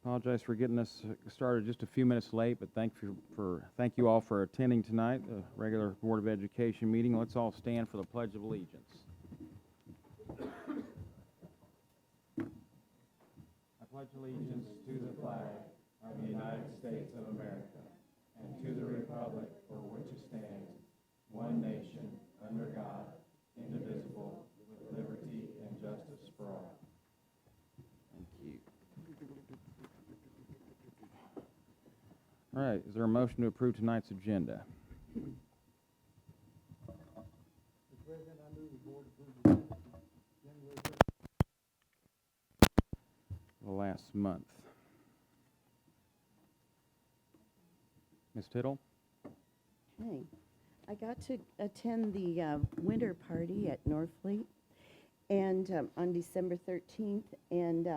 Apologize for getting us started just a few minutes late, but thank you all for attending tonight, the regular Board of Education meeting. Let's all stand for the Pledge of Allegiance. I pledge allegiance to the flag of the United States of America and to the republic for which it stands, one nation, under God, indivisible, with liberty and justice for all. Thank you. All right, is there a motion to approve tonight's agenda? Mr. President, I move the board approve the minutes of January 3rd. The last month. Ms. Tittle? Okay. I got to attend the winter party at Northfleet and on December 13th, and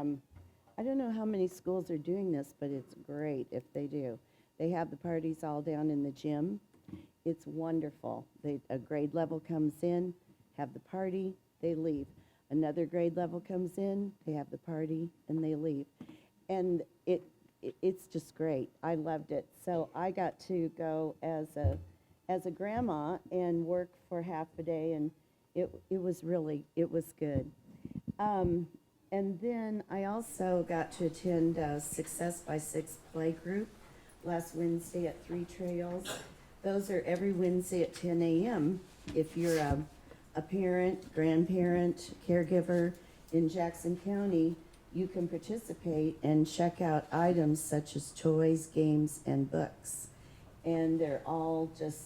I don't know how many schools are doing this, but it's great if they do. They have the parties all down in the gym. It's wonderful. A grade level comes in, have the party, they leave. Another grade level comes in, they have the party, and they leave. And it's just great. I loved it. So I got to go as a grandma and work for half a day, and it was good. And then I also got to attend Success by Six play group last Wednesday at 3 Trails. Those are every Wednesday at 10 a.m. If you're a parent, grandparent, caregiver in Jackson County, you can participate and check out items such as toys, games, and books. And they're all just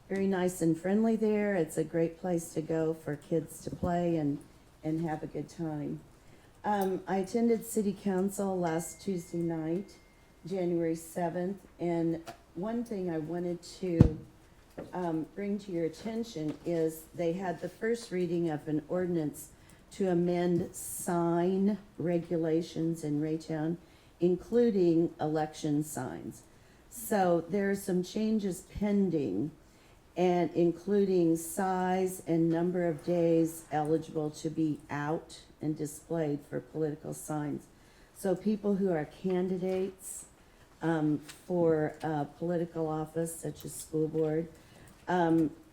very nice and friendly there. It's a great place to go for kids to play and have a good time. I attended City Council last Tuesday night, January 7th, and one thing I wanted to bring to your attention is they had the first reading of an ordinance to amend sign regulations in Raytown, including election signs. So there are some changes pending, and including size and number of days eligible to be out and displayed for political signs. So people who are candidates for political office, such as school board,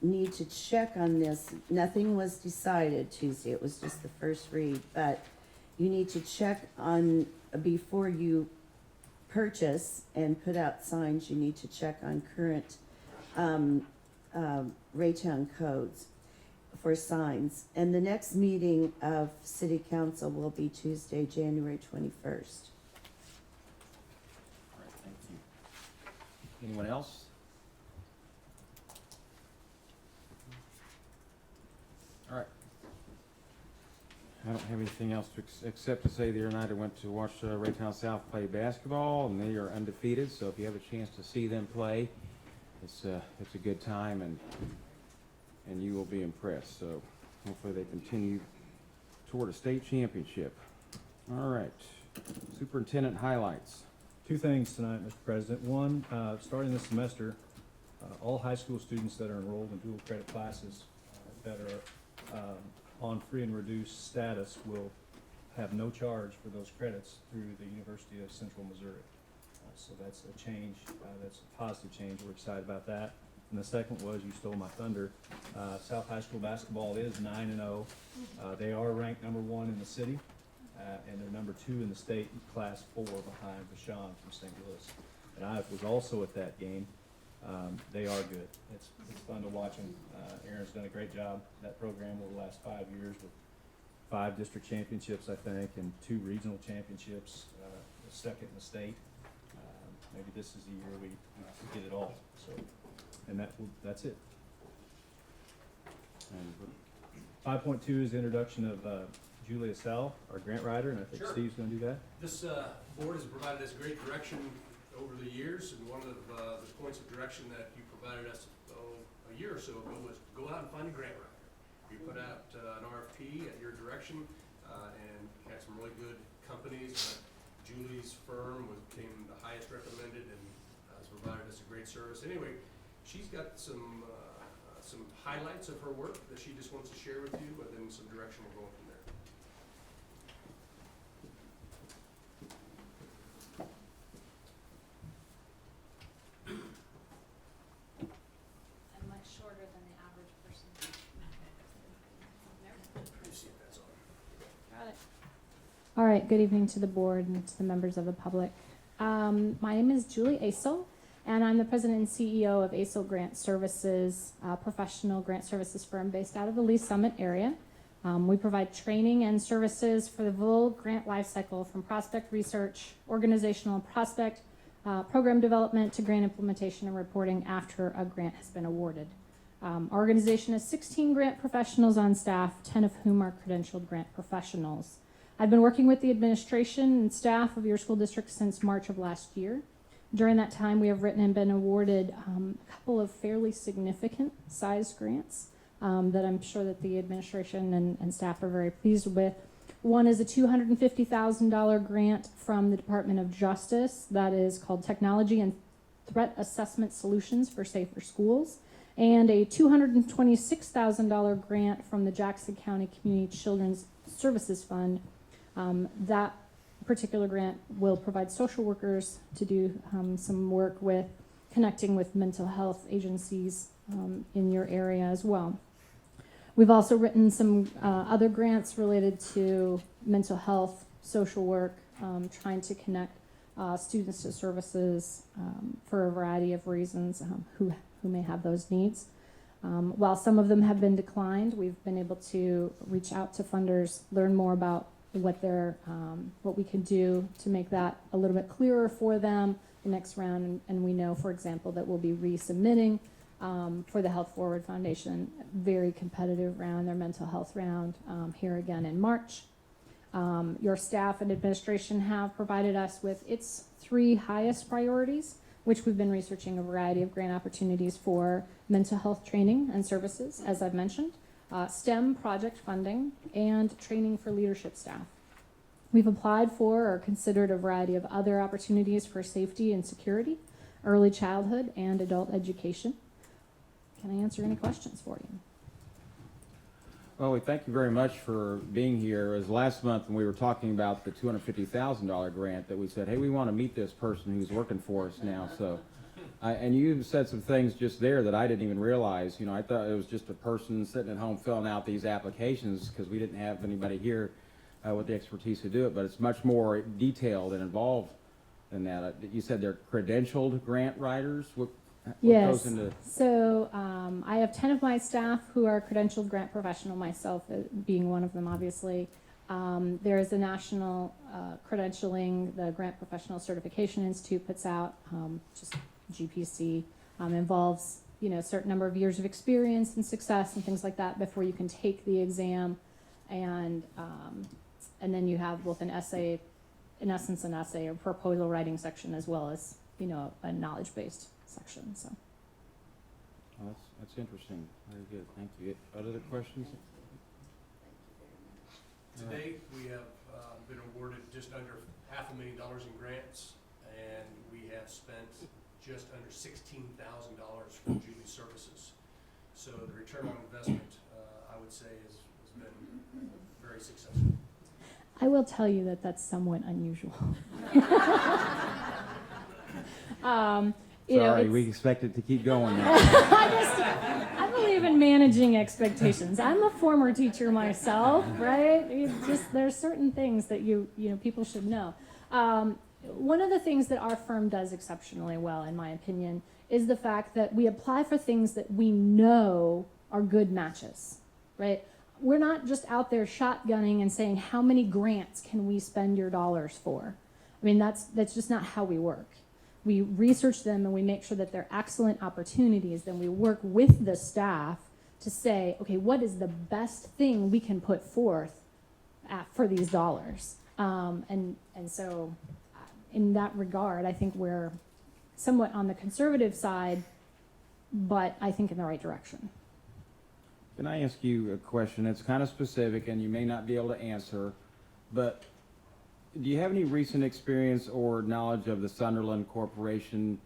need to check on this. Nothing was decided Tuesday, it was just the first read, but you need to check on, before you purchase and put out signs, you need to check on current Raytown codes for signs. And the next meeting of City Council will be Tuesday, January 21st. All right, thank you. Anyone else? All right. I don't have anything else except to say the other night I went to watch Raytown South play basketball, and they are undefeated. So if you have a chance to see them play, it's a good time, and you will be impressed. So hopefully they continue toward a state championship. All right, superintendent highlights. Two things tonight, Mr. President. One, starting this semester, all high school students that are enrolled in dual credit classes that are on free and reduced status will have no charge for those credits through the University of Central Missouri. So that's a change, that's a positive change. We're excited about that. And the second was, you stole my thunder, South High School basketball is 9-0. They are ranked number 1 in the city, and they're number 2 in the state, class 4 behind Vashon from St. Louis. And I was also at that game. They are good. It's fun to watch them. Aaron's done a great job. That program over the last 5 years with 5 district championships, I think, and 2 regional championships, the second in the state. Maybe this is the year we get it all. So, and that's it. And 5.2 is the introduction of Julia Sal, our grant writer, and I think Sure. Steve's going to do that. This board has provided us great direction over the years, and one of the points of direction that you provided us a year or so ago was go out and find a grant writer. We put out an RFP at your direction and had some really good companies. Julie's firm became the highest recommended and has provided us a great service. Anyway, she's got some highlights of her work that she just wants to share with you, and then some direction we're going from there. right, good evening to the board and to the members of the public. My name is Julie Asel, and I'm the president and CEO of Asel Grant Services, a professional grant services firm based out of the Lee Summit area. We provide training and services for the full grant lifecycle from prospect research, organizational and prospect, program development to grant implementation and reporting after a grant has been awarded. Our organization has 16 grant professionals on staff, 10 of whom are credentialed grant professionals. I've been working with the administration and staff of your school district since March of last year. During that time, we have written and been awarded a couple of fairly significant sized grants that I'm sure that the administration and staff are very pleased with. One is a $250,000 grant from the Department of Justice that is called Technology and Threat Assessment Solutions for Safer Schools, and a $226,000 grant from the Jackson County Community Children's Services Fund. That particular grant will provide social workers to do some work with connecting with mental health agencies in your area as well. We've also written some other grants related to mental health, social work, trying to connect students to services for a variety of reasons who may have those needs. While some of them have been declined, we've been able to reach out to funders, learn more about what we can do to make that a little bit clearer for them the next round. And we know, for example, that we'll be resubmitting for the Health Forward Foundation, very competitive round, their mental health round, here again in March. Your staff and administration have provided us with its 3 highest priorities, which we've been researching a variety of grant opportunities for: mental health training and services, as I've mentioned, STEM project funding, and training for leadership staff. We've applied for or considered a variety of other opportunities for safety and security, early childhood, and adult education. Can I answer any questions for you? Well, we thank you very much for being here. It was last month when we were talking about the $250,000 grant that we said, hey, we want to meet this person who's working for us now. So, and you said some things just there that I didn't even realize. You know, I thought it was just a person sitting at home filling out these applications because we didn't have anybody here with the expertise to do it. But it's much more detailed and involved than that. You said they're credentialed grant writers. What Yes. goes into? So I have 10 of my staff who are credentialed grant professional, myself being one of them, obviously. There is a national credentialing, the Grant Professional Certification Institute puts out, just GPC, involves, you know, a certain number of years of experience and success and things like that before you can take the exam. And then you have both an essay, in essence, an essay or proposal writing section, as well as, you know, a knowledge-based section. So. Oh, that's interesting. Very good. Thank you. Other questions? To date, we have been awarded just under $500,000 in grants, and we have spent just under $16,000 for Julie's services. So the return on investment, I would say, has been very successful. I will tell you that that's somewhat unusual. You know, Sorry, we expect it to keep going now. I believe in managing expectations. I'm a former teacher myself, right? There's certain things that you know people should know. One of the things that our firm does exceptionally well, in my opinion, is the fact that we apply for things that we know are good matches, right? We're not just out there shotgunning and saying, how many grants can we spend your dollars for? I mean, that's just not how we work. We research them and we make sure that they're excellent opportunities. Then we work with the staff to say, okay, what is the best thing we can put forth for these dollars? And so in that regard, I think we're somewhat on the conservative side, but I think in the right direction. Can I ask you a question? It's kind of specific and you may not be able to answer, but do you have any recent experience or knowledge of the Sunderland Corporation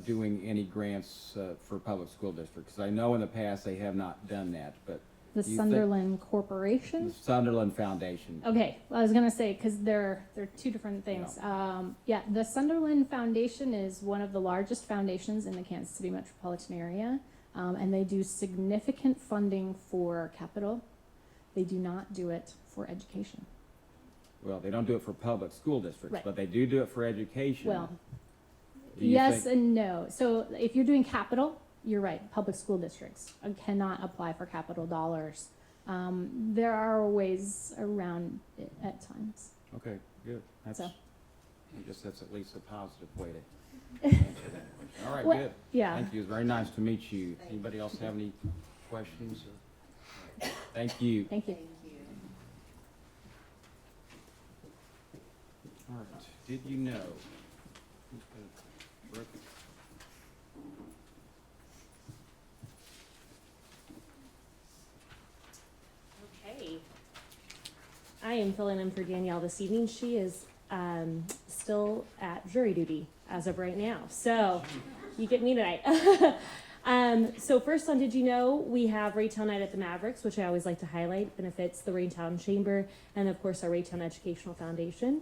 doing any grants for public school districts? Because I know in the past they have not done that, but The Sunderland Corporation? the Sunderland Foundation. Okay, well, I was gonna say, because they're two different things. Yeah, the Sunderland Foundation is one of the largest foundations in the Kansas City metropolitan area, and they do significant funding for capital. They do not do it for education. well, they don't do it for public school districts, Right. but they do it for education. Well, Do you yes think- and no. So if you're doing capital, you're right. Public school districts cannot apply for capital dollars. There are ways around it at times. Okay, good. That's, So. I guess that's at least a positive way to answer that question. All right, Well, good. yeah. Thank you. It's very nice to meet you. Anybody else have any questions? Thank you. Thank you. All right, did you know? Brooke? Okay. I am filling in for Danielle this evening. She is still at jury duty as of right now. So you get me tonight. So first on Did You Know, we have Raytown Night at the Mavericks, which I always like to highlight. Benefits the Raytown Chamber and of course our Raytown Educational Foundation.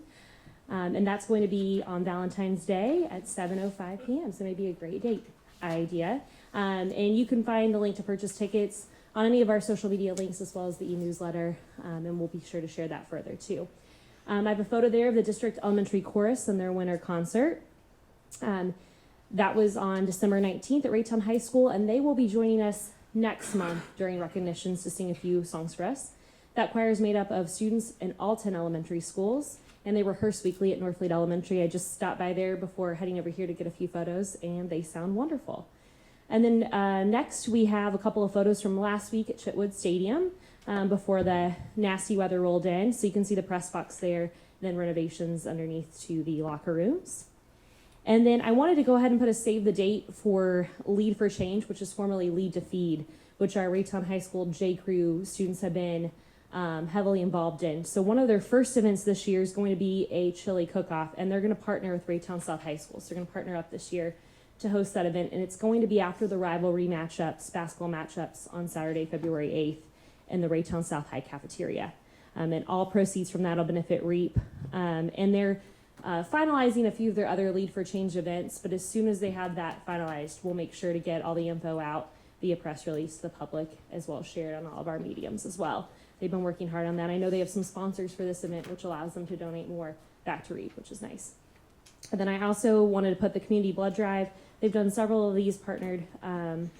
And that's going to be on Valentine's Day at 7:05 p.m. So maybe a great date idea. And you can find the link to purchase tickets on any of our social media links as well as the e-newsletter, and we'll be sure to share that further too. I have a photo there of the District Elementary Chorus and their winter concert. That was on December 19th at Raytown High School, and they will be joining us next month during recognitions to sing a few songs for us. That choir is made up of students in all 10 elementary schools, and they rehearse weekly at Northfleet Elementary. I just stopped by there before heading over here to get a few photos, and they sound wonderful. And then next we have a couple of photos from last week at Chitwood Stadium before the nasty weather rolled in. So you can see the press box there, then renovations underneath to the locker rooms. And then I wanted to go ahead and put a save the date for Lead for Change, which is formerly Lead to Feed, which our Raytown High School J Crew students have been heavily involved in. So one of their first events this year is going to be a chili cook-off, and they're going to partner with Raytown South High School. So they're going to partner up this year to host that event, and it's going to be after the rivalry matchups, basketball matchups on Saturday, February 8th in the Raytown South High cafeteria. And all proceeds from that will benefit REAP. And they're finalizing a few of their other Lead for Change events, but as soon as they have that finalized, we'll make sure to get all the info out via press release to the public, as well as share it on all of our mediums as well. They've been working hard on that. I know they have some sponsors for this event, which allows them to donate more back to REAP, which is nice. And then I also wanted to put the community blood drive. They've done several of these partnered and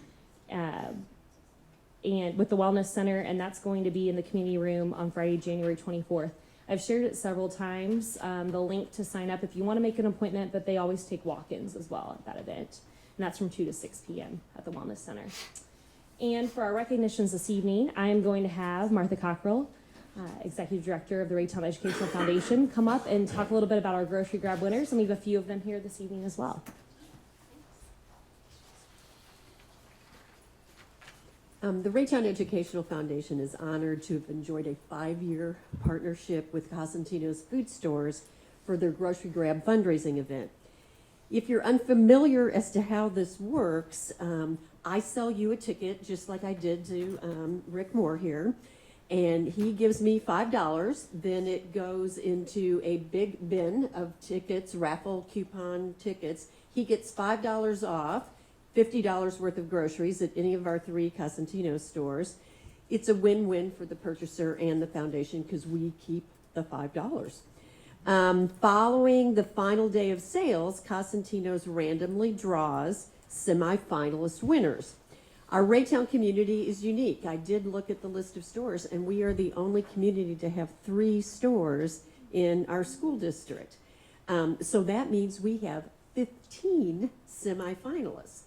with the Wellness Center, and that's going to be in the community room on Friday, January 24th. I've shared it several times, the link to sign up if you want to make an appointment, but they always take walk-ins as well at that event. And that's from 2 to 6 p.m. at the Wellness Center. And for our recognitions this evening, I am going to have Martha Cockrell, Executive Director of the Raytown Educational Foundation, come up and talk a little bit about our grocery grab winners, and we have a few of them here this evening as well. The Raytown Educational Foundation is honored to have enjoyed a 5-year partnership with Cosentino's food stores for their grocery grab fundraising event. If you're unfamiliar as to how this works, I sell you a ticket just like I did to Rick Moore here, and he gives me $5. Then it goes into a big bin of tickets, raffle coupon tickets. He gets $5 off, $50 worth of groceries at any of our 3 Cosentino stores. It's a win-win for the purchaser and the foundation because we keep the $5. Following the final day of sales, Cosentino's randomly draws semifinalist winners. Our Raytown community is unique. I did look at the list of stores, and we are the only community to have 3 stores in our school district. So that means we have 15 semifinalists.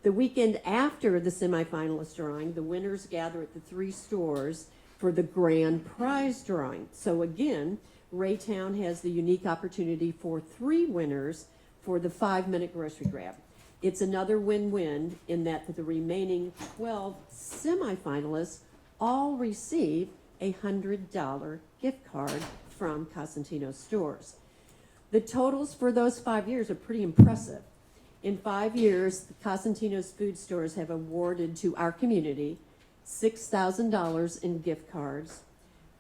The weekend after the semifinalist drawing, the winners gather at the 3 stores for the grand prize drawing. So again, Raytown has the unique opportunity for 3 winners for the 5-minute grocery grab. It's another win-win in that the remaining 12 semifinalists all receive a $100 gift card from Cosentino stores. The totals for those 5 years are pretty impressive. In 5 years, the Cosentino's food stores have awarded to our community $6,000 in gift cards,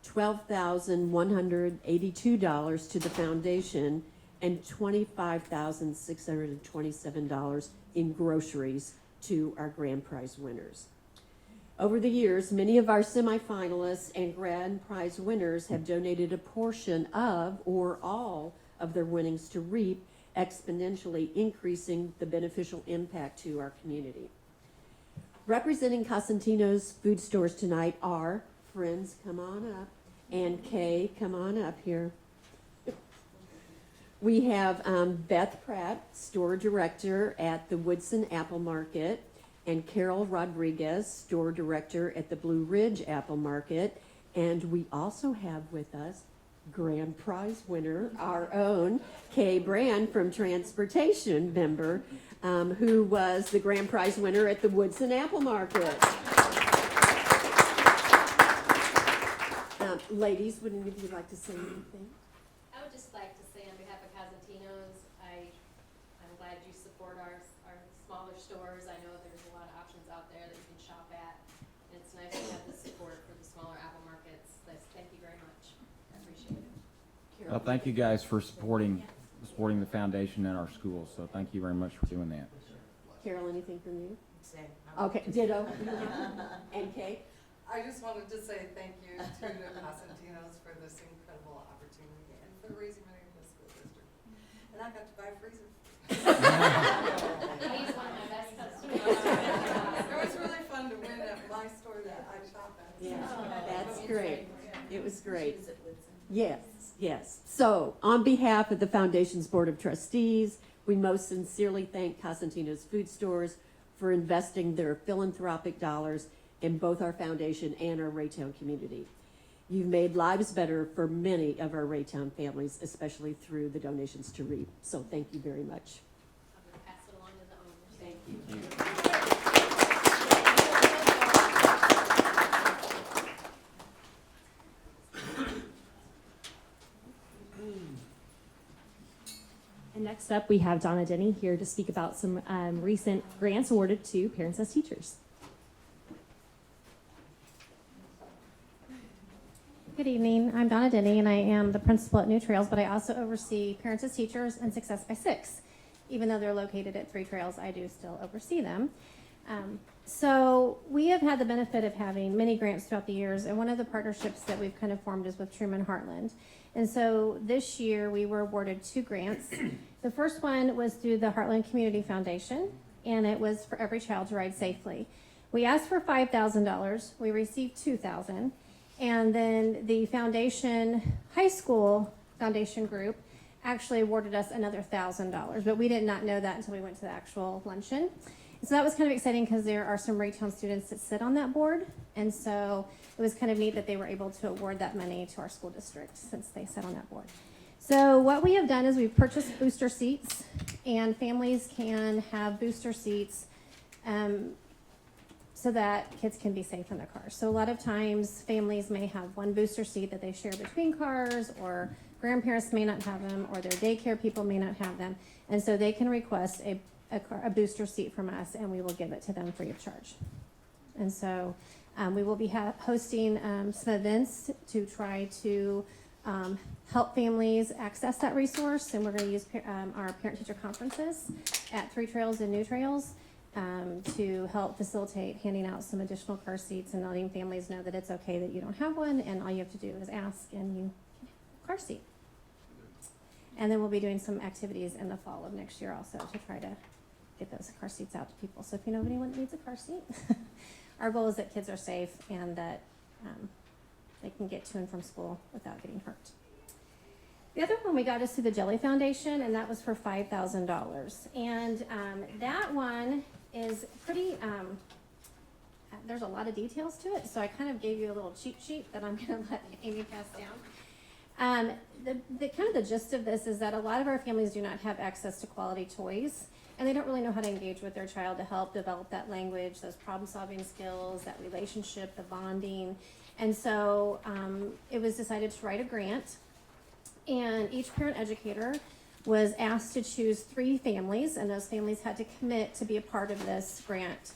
$12,182 to the foundation, and $25,627 in groceries to our grand prize winners. Over the years, many of our semifinalists and grand prize winners have donated a portion of or all of their winnings to REAP, exponentially increasing the beneficial impact to our community. Representing Cosentino's food stores tonight are Friends, come on up, and Kay, come on up here. We have Beth Pratt, store director at the Woodson Apple Market, and Carol Rodriguez, store director at the Blue Ridge Apple Market. And we also have with us grand prize winner, our own Kay Brand from Transportation member, who was the grand prize winner at the Woodson Apple Market. Ladies, would any of you like to say anything? I would just like to say on behalf of Cosentino's, I'm glad you support our smaller stores. I know there's a lot of options out there that you can shop at. And it's nice to have the support for the smaller apple markets. Thank you very much. I appreciate it. Well, thank you guys for supporting the foundation and our schools. So thank you very much for doing that. Carol, anything from you? Same. Okay, ditto. And Kay? I just wanted to say thank you to the Cosentinos for this incredible opportunity and for raising money in the school district. And I got to buy freezer. He's one of my best customers. It was really fun to win at my store that I shop at. Yeah, that's great. It was great. Yes, yes. So, on behalf of the Foundation's Board of Trustees, we most sincerely thank Cosentino's Food Stores for investing their philanthropic dollars in both our foundation and our Raytown community. You've made lives better for many of our Raytown families, especially through the donations to REAP. So thank you very much. I'm going to pass it along to the owners. Thank you. And next up, we have Donna Denny here to speak about some recent grants awarded to parents as teachers. Good evening. I'm Donna Denny, and I am the principal at New Trails, but I also oversee Parents as Teachers and Success by Six. Even though they're located at Three Trails, I do still oversee them. So we have had the benefit of having many grants throughout the years, and one of the partnerships that we've kind of formed is with Truman Heartland. And so this year we were awarded 2 grants. The first one was through the Heartland Community Foundation, and it was for Every Child to Ride Safely. We asked for $5,000. We received $2,000. And then the foundation, high school foundation group, actually awarded us another $1,000, but we did not know that until we went to the actual luncheon. And so that was kind of exciting because there are some Raytown students that sit on that board, and so it was kind of neat that they were able to award that money to our school district since they sit on that board. So what we have done is we've purchased booster seats, and families can have booster seats so that kids can be safe in their cars. So a lot of times families may have one booster seat that they share between cars, or grandparents may not have them, or their daycare people may not have them. And so they can request a booster seat from us, and we will give it to them free of charge. And so we will be hosting some events to try to help families access that resource. And we're going to use our parent-teacher conferences at Three Trails and New Trails to help facilitate handing out some additional car seats and letting families know that it's okay that you don't have one, and all you have to do is ask and you can have a car seat. And then we'll be doing some activities in the fall of next year also to try to get those car seats out to people. So if you know of anyone that needs a car seat, our goal is that kids are safe and that they can get to and from school without getting hurt. The other one we got is through the Jelly Foundation, and that was for $5,000. And that one is pretty, there's a lot of details to it, so I kind of gave you a little cheat sheet that I'm going to let Amy pass down. The kind of the gist of this is that a lot of our families do not have access to quality toys, and they don't really know how to engage with their child to help develop that language, those problem-solving skills, that relationship, the bonding. And so it was decided to write a grant, and each parent educator was asked to choose 3 families, and those families had to commit to be a part of this grant.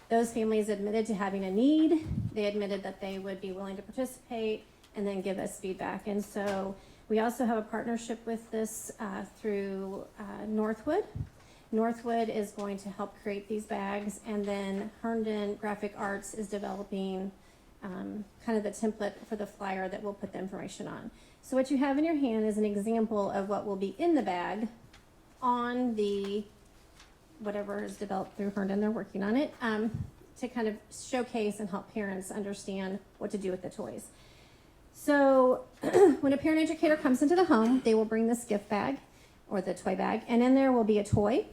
Those families admitted to having a need, they admitted that they would be willing to participate, and then give us feedback. And so we also have a partnership with this through Northwood, Northwood is going to help create these bags, and then Herndon Graphic Arts is developing kind of the template for the flyer that we'll put the information on. So what you have in your hand is an example of what will be in the bag on the whatever is developed through Herndon. They're working on it to kind of showcase and help parents understand what to do with the toys. So when a parent educator comes into the home, they will bring this gift bag or the toy bag, and in there will be a toy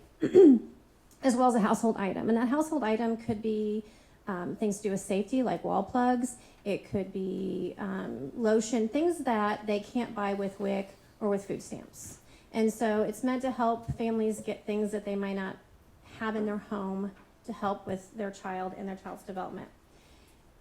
as well as a household item. And that household item could be things to do with safety, like wall plugs. It could be lotion, things that they can't buy with WIC or with food stamps. And so it's meant to help families get things that they might not have in their home to help with their child and their child's development.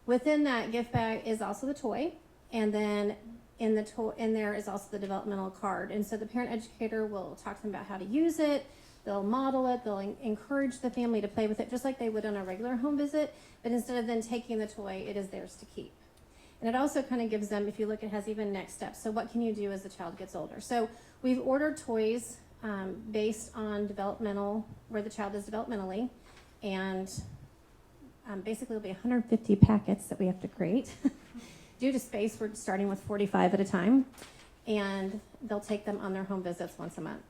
Within that gift bag is also the toy, and then in there is also the developmental card. And so the parent educator will talk to them about how to use it. They'll model it. They'll encourage the family to play with it just like they would on a regular home visit. But instead of then taking the toy, it is theirs to keep. And it also kind of gives them, if you look, it has even next steps. So what can you do as the child gets older? So we've ordered toys based on developmental, where the child is developmentally. And basically it'll be 150 packets that we have to create. Due to space, we're starting with 45 at a time. And they'll take them on their home visits once a month.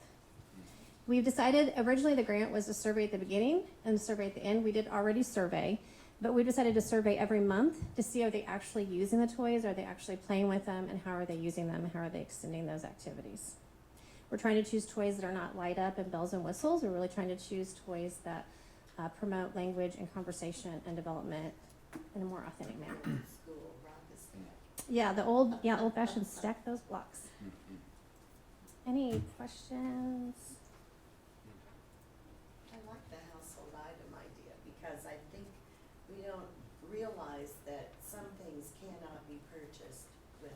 We've decided, originally the grant was a survey at the beginning and a survey at the end. We did already survey, but we decided to survey every month to see, are they actually using the toys, are they actually playing with them, and how are they using them, and how are they extending those activities. We're trying to choose toys that are not light up and bells and whistles. We're really trying to choose toys that promote language and conversation and development in a more authentic manner. School, rock the stack. Yeah, old-fashioned stack those blocks. Any questions? I like the household item idea because I think we don't realize that some things cannot be purchased with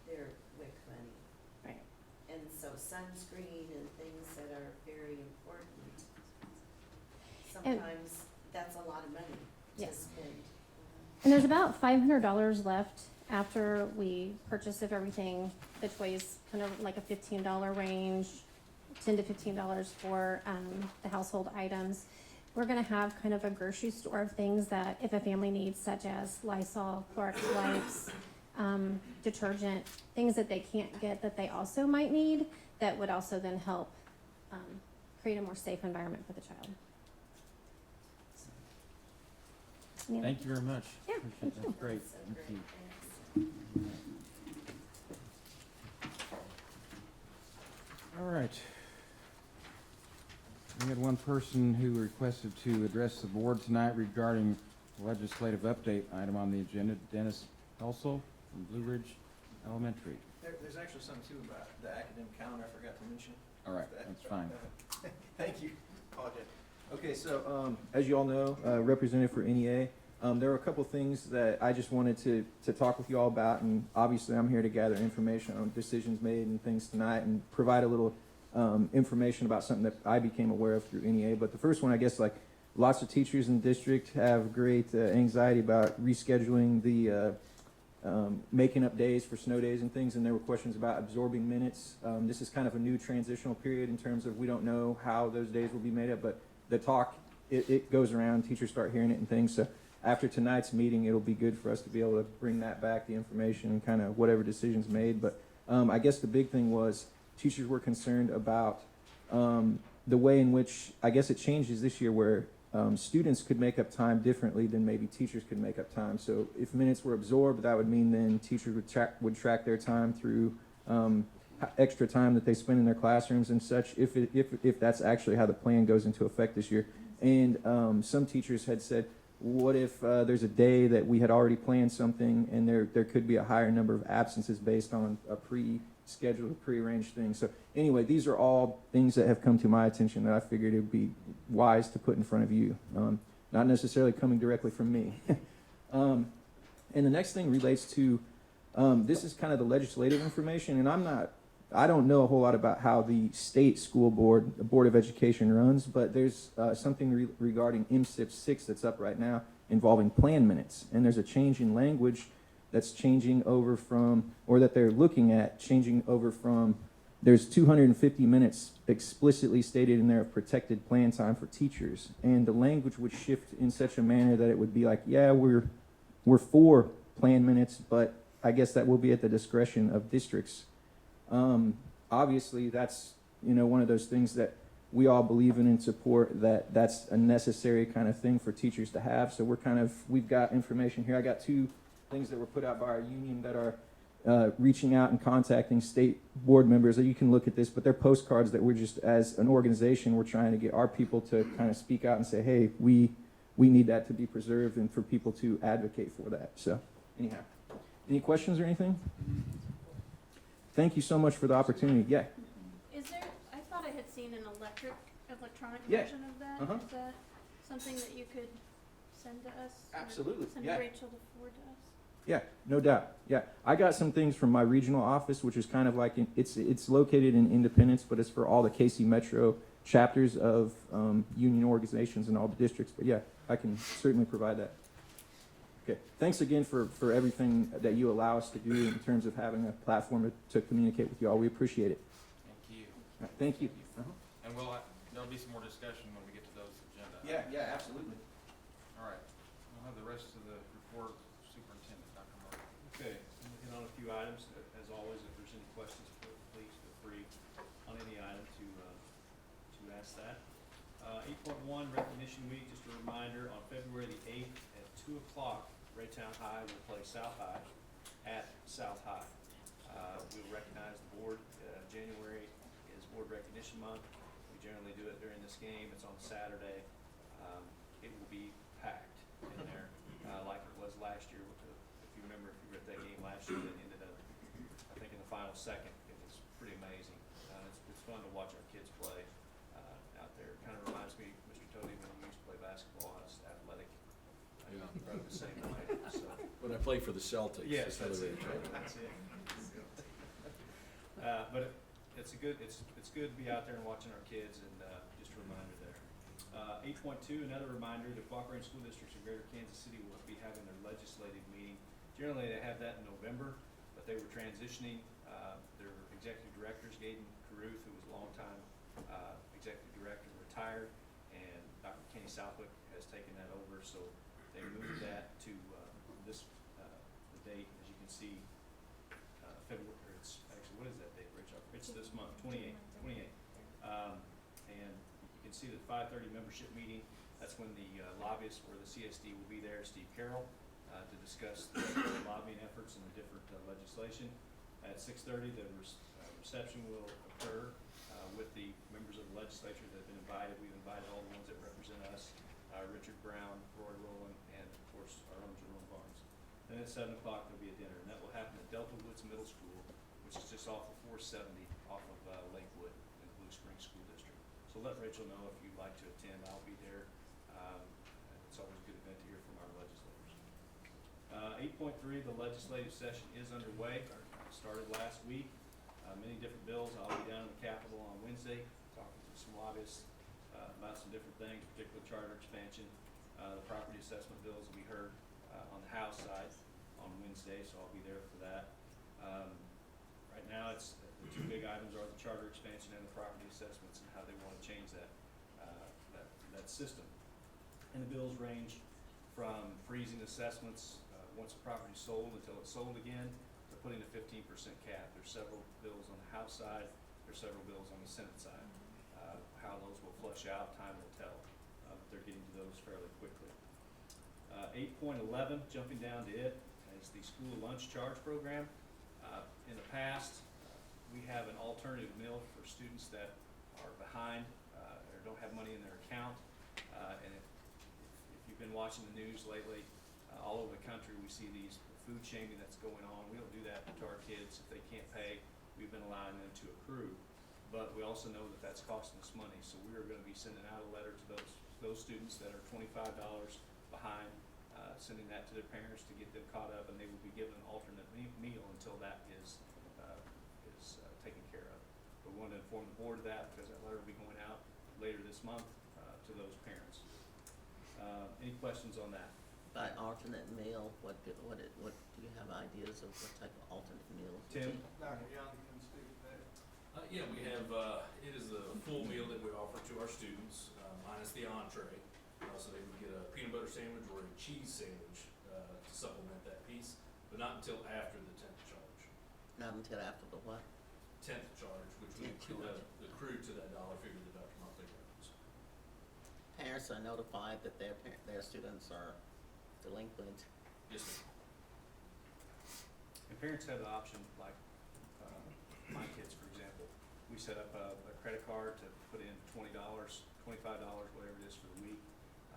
their WIC money. Right. And so sunscreen and things that are very important, sometimes that's a lot of money to Yes. spend. And there's about $500 left after we purchase of everything. The toys kind of like a $15 range, $10 to $15 for the household items. We're going to have kind of a grocery store of things that if a family needs, such as Lysol, Clorox wipes, detergent, things that they can't get that they also might need, that would also then help create a more safe environment for the child. Yeah. Thank you very much. Yeah, Appreciate thank that. you. That's great. So Thank great, you. thanks. All right. We had one person who requested to address the board tonight regarding the legislative update item on the agenda, Dennis Elsel from Blue Ridge Elementary. There's actually something too about the academic calendar I forgot to mention. All right, that's fine. Thank you. Apologize. Okay, so as you all know, representative for NEA, there are a couple things that I just wanted to talk with you all about, and obviously I'm here to gather information on decisions made and things tonight and provide a little information about something that I became aware of through NEA. But the first one, I guess, like lots of teachers in the district have great anxiety about rescheduling the making up days for snow days and things, and there were questions about absorbing minutes. This is kind of a new transitional period in terms of we don't know how those days will be made up, but the talk, it goes around, teachers start hearing it and things. So after tonight's meeting, it'll be good for us to be able to bring that back, the information, and kind of whatever decisions made. But I guess the big thing was teachers were concerned about the way in which, I guess it changes this year where students could make up time differently than maybe teachers could make up time. So if minutes were absorbed, that would mean then teachers would track their time through extra time that they spend in their classrooms and such, if that's actually how the plan goes into effect this year. And some teachers had said, what if there's a day that we had already planned something and there could be a higher number of absences based on a pre-scheduled, pre-arranged thing. So anyway, these are all things that have come to my attention that I figured it would be wise to put in front of you, not necessarily coming directly from me. And the next thing relates to, this is kind of the legislative information, and I don't know a whole lot about how the state school board, the Board of Education runs, but there's something regarding MSIP 6 that's up right now involving plan minutes. And there's a change in language that's changing over from, or that they're looking at changing over from there's 250 minutes explicitly stated in there of protected plan time for teachers, and the language would shift in such a manner that it would be like, yeah, we're for plan minutes, but I guess that will be at the discretion of districts. Obviously, that's, you know, one of those things that we all believe in and support, that that's a necessary kind of thing for teachers to have. So we've got information here. I got 2 things that were put out by our union that are reaching out and contacting state board members. You can look at this, but they're postcards that we're just, as an organization, we're trying to get our people to kind of speak out and say, hey, we need that to be preserved and for people to advocate for that. So anyhow, any questions or anything? Thank you so much for the opportunity. Yeah. Is there, I thought I had seen an electronic Yeah. version of that. Uh-huh. Is that something that you could send to us? Or Absolutely, Send yeah. Rachel to forward to us? Yeah, no doubt. Yeah, I got some things from my regional office, which is kind of like it's located in Independence, but it's for all the KC Metro chapters of union organizations in all the districts. But yeah, I can certainly provide that. Okay, thanks again for everything that you allow us to do in terms of having a platform to communicate with you all. We appreciate it. Thank you. All right, thank you. And there'll be some more discussion when we get to those agenda. Yeah, absolutely. All right, we'll have the rest of the report, Superintendent Dr. Murray. Okay, I'm gonna hit on a few items. As always, if there's any questions, please feel free on any item to ask that. 8.1 Recognition Week, just a reminder, on February the 8th at 2 o'clock, Raytown High will play South High at South High. We'll recognize the board. January is Board Recognition Month. We generally do it during this game. It's on Saturday. It will be packed in there, like it was last year. If you remember, if you were at that game last year, that ended up, I think, in the final second. It was pretty amazing. It's fun to watch our kids play out there. Kind of reminds me, Mr. Tony, when we used to play basketball, I was athletic. Yeah. Probably the same way. So. When I played for the Celtics. Yes, how that's they it. train. That's it. But it's good to be out there and watching our kids, and just a reminder there. 8.2, another reminder, the cooperating school districts in Greater Kansas City will be having their legislative meeting. Generally, they have that in November, but they were transitioning their executive directors. Gaten Caruth, who was a longtime executive director, retired, and Dr. Kenny Southwick has taken that over, so they moved that to this the date, as you can see, February. It's actually, what is that date, Rich? It's this month, 28th. And you can see the 5:30 membership meeting. That's when the lobbyists for the CSD will be there, Steve Carroll, to discuss the lobbying efforts and the different legislation. At 6:30, the reception will occur with the members of the legislature that have been invited. We've invited all the ones that represent us, Richard Brown, Roy Rowland, and of course our own Jerome Barnes. Then at 7 o'clock there'll be a dinner, and that will happen at Delta Woods Middle School, which is just off of 470 off of Lakewood in the Blue Springs School District. So let Rachel know if you'd like to attend. I'll be there. It's always a good event to hear from our legislators. 8.3, the legislative session is underway. Started last week. Many different bills. I'll be down in the Capitol on Wednesday talking to some lobbyists about some different things, particularly charter expansion. The property assessment bills will be heard on the House side on Wednesday, so I'll be there for that. Right now, it's the 2 big items are the charter expansion and the property assessments and how they want to change that system. And the bills range from freezing assessments once a property is sold until it's sold again, to putting a 15% cap. There's several bills on the House side. There's several bills on the Senate side. How those will flush out, time will tell. But they're getting to those fairly quickly. 8.11, jumping down to it, is the school lunch charge program. In the past, we have an alternative meal for students that are behind or don't have money in their account. And if you've been watching the news lately, all over the country we see these food shaming that's going on. We don't do that to our kids. If they can't pay, we've been allowing them to accrue. But we also know that that's costing us money. So we are going to be sending out a letter to those students that are $25 behind, sending that to their parents to get them caught up, and they will be given an alternate meal until that is taken care of. But we want to inform the board of that because that letter will be going out later this month to those parents. Any questions on that? By alternate meal, what do you have ideas of what type of alternate meal? Tim? Dr. Young can speak to that. Yeah, we have, it is a full meal that we offer to our students, minus the entree. So they would get a peanut butter sandwich or a cheese sandwich, to supplement that piece, but not until after the 10th charge. Not until after the what? 10th charge, which would 10th charge. accrue to that dollar figure deduct monthly revenues. Parents are notified that their students are delinquent. Yes, sir. And parents have the option, like, my kids, for example, we set up a credit card to put in $20, $25, whatever it is for the week,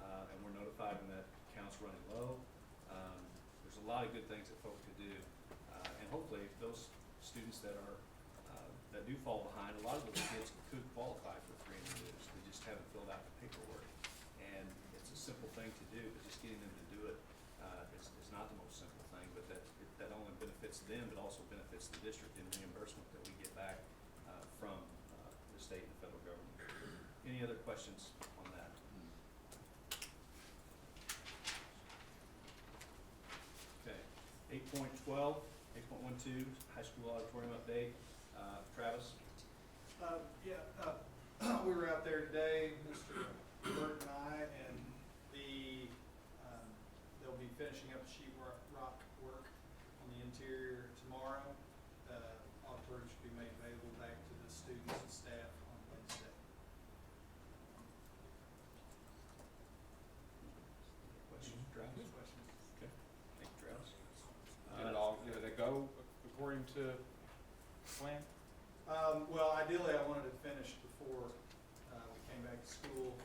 and we're notified when that account's running low. There's a lot of good things that folks could do, and hopefully those students that are, that do fall behind, a lot of those kids could qualify for free and reduced. They just haven't filled out the paperwork, and it's a simple thing to do, but just getting them to do it is not the most simple thing, but that only benefits them, but also benefits the district in reimbursement that we get back from the state and the federal government. Any other questions on that? Okay, 8.12, 8.12, high school auditorium update. Travis? We were out there today, Mr. Burt and I, and they'll be finishing up the sheet rock work on the interior tomorrow. Auditorium should be made available back to the students and staff on Wednesday. Questions, Travis? Questions? Okay, thank you, Travis. Did it go according to plan? Well, ideally, I wanted to finish before we came back to school,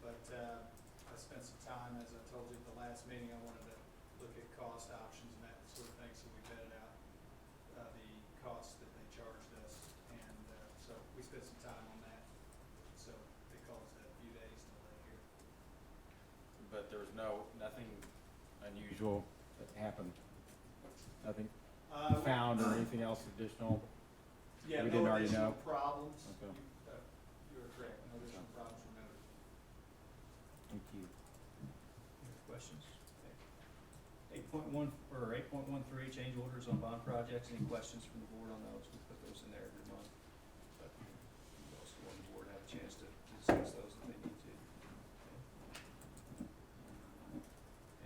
but I spent some time, as I told you at the last meeting, I wanted to look at cost options and that sort of thing, so we vetted out the costs that they charged us, and so we spent some time on that, so it caused a few days delay here. But there was nothing unusual that happened? Nothing found or anything else additional? Yeah, We no didn't already additional know? problems. Okay. You are correct, no additional problems were noted. Thank you. Any other questions? Okay. 8.1, or 8.13, change orders on bond projects. Any questions from the board on those? We put those in there every month. But you also want the board to have a chance to discuss those if they need to. Okay.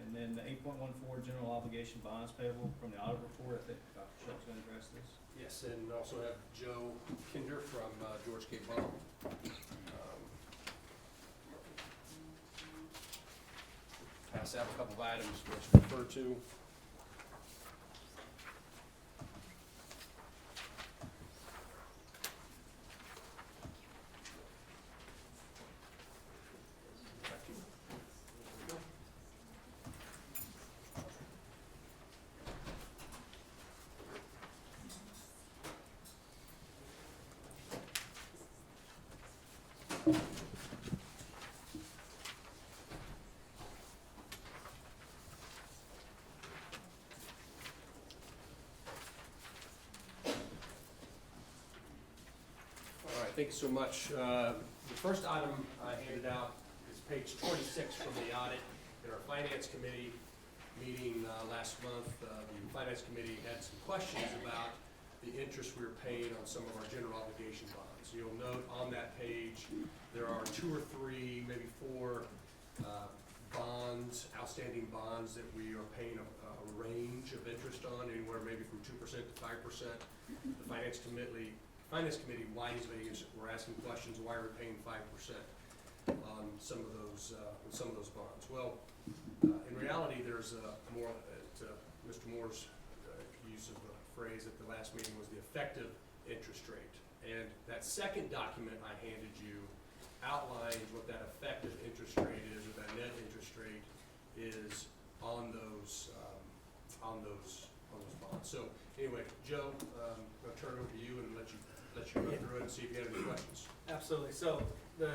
And then the 8.14, general obligation bonds payable from the audit report. I think Dr. Schultz going to address this. Yes, and also have Joe Kinder from George K. Baum. Pass out a couple of items for us to refer to. Thank you so much. The first item I handed out is page 26 from the audit. In our Finance Committee meeting last month, the Finance Committee had some questions about the interest we were paying on some of our general obligation bonds. You'll note on that page there are 2 or 3, maybe 4 bonds, outstanding bonds that we are paying a range of interest on, anywhere maybe from 2% to 5%. The Finance Committee, why is we're asking questions, why are we paying 5% on some of those bonds? Well, in reality, there's more, Mr. Moore's use of the phrase at the last meeting was the effective interest rate. And that second document I handed you outlines what that effective interest rate is, or that net interest rate is on those bonds. So anyway, Joe, I'll turn it over to you and let you go through it and see if you have any questions. Absolutely. So the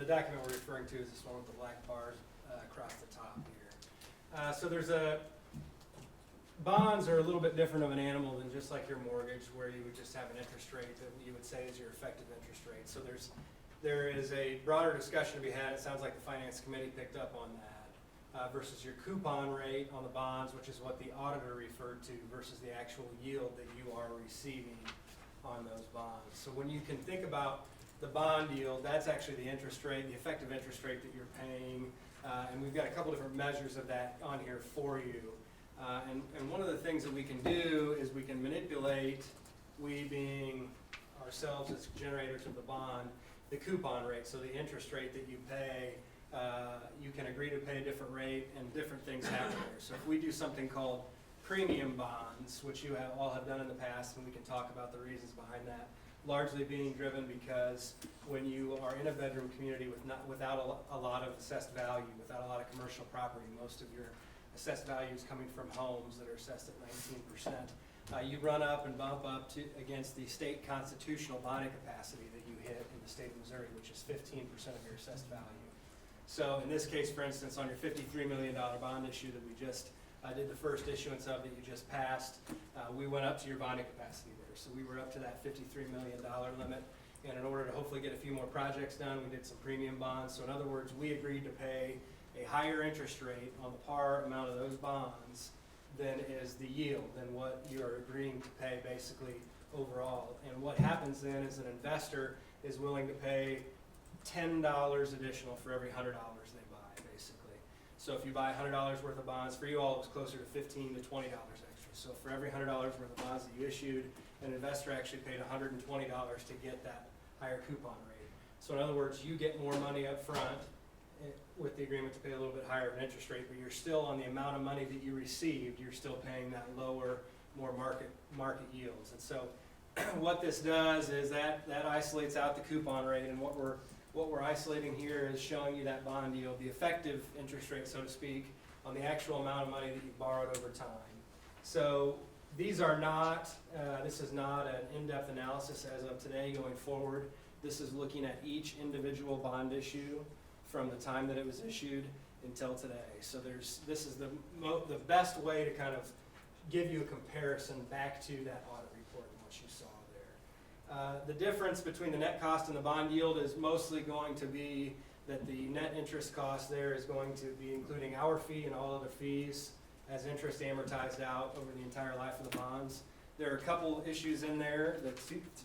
document we're referring to is this one with the black bars across the top here. So bonds are a little bit different of an animal than just like your mortgage, where you would just have an interest rate that you would say is your effective interest rate. So there is a broader discussion to be had. It sounds like the Finance Committee picked up on that. Versus your coupon rate on the bonds, which is what the auditor referred to, versus the actual yield that you are receiving on those bonds. So when you can think about the bond yield, that's actually the interest rate, the effective interest rate that you're paying. And we've got a couple different measures of that on here for you. And one of the things that we can do is we can manipulate, we being ourselves as generators of the bond, the coupon rate, so the interest rate that you pay. You can agree to pay a different rate and different things happen there. So if we do something called premium bonds, which you all have done in the past, and we can talk about the reasons behind that, largely being driven because when you are in a bedroom community without a lot of assessed value, without a lot of commercial property, most of your assessed value is coming from homes that are assessed at 19%. You run up and bump up against the state constitutional bonding capacity that you hit in the state of Missouri, which is 15% of your assessed value. So in this case, for instance, on your $53 million bond issue that we just did the first issuance of that you just passed, we went up to your bonding capacity there. So we were up to that $53 million limit. And in order to hopefully get a few more projects done, we did some premium bonds. So in other words, we agreed to pay a higher interest rate on the par amount of those bonds than is the yield, than what you're agreeing to pay basically overall. And what happens then is an investor is willing to pay $10 additional for every $100 they buy, basically. So if you buy $100 worth of bonds, for you all it was closer to $15 to $20 extra. So for every $100 worth of bonds that you issued, an investor actually paid $120 to get that higher coupon rate. So in other words, you get more money up front with the agreement to pay a little bit higher of an interest rate, but you're still on the amount of money that you received, you're still paying that lower, more market yields. And so what this does is that isolates out the coupon rate, and what we're isolating here is showing you that bond yield, the effective interest rate, so to speak, on the actual amount of money that you borrowed over time. So these are not, this is not an in-depth analysis as of today going forward. This is looking at each individual bond issue from the time that it was issued until today. So this is the best way to kind of give you a comparison back to that audit report and what you saw there. The difference between the net cost and the bond yield is mostly going to be that the net interest cost there is going to be including our fee and all other fees as interest amortized out over the entire life of the bonds. There are a couple issues in there, the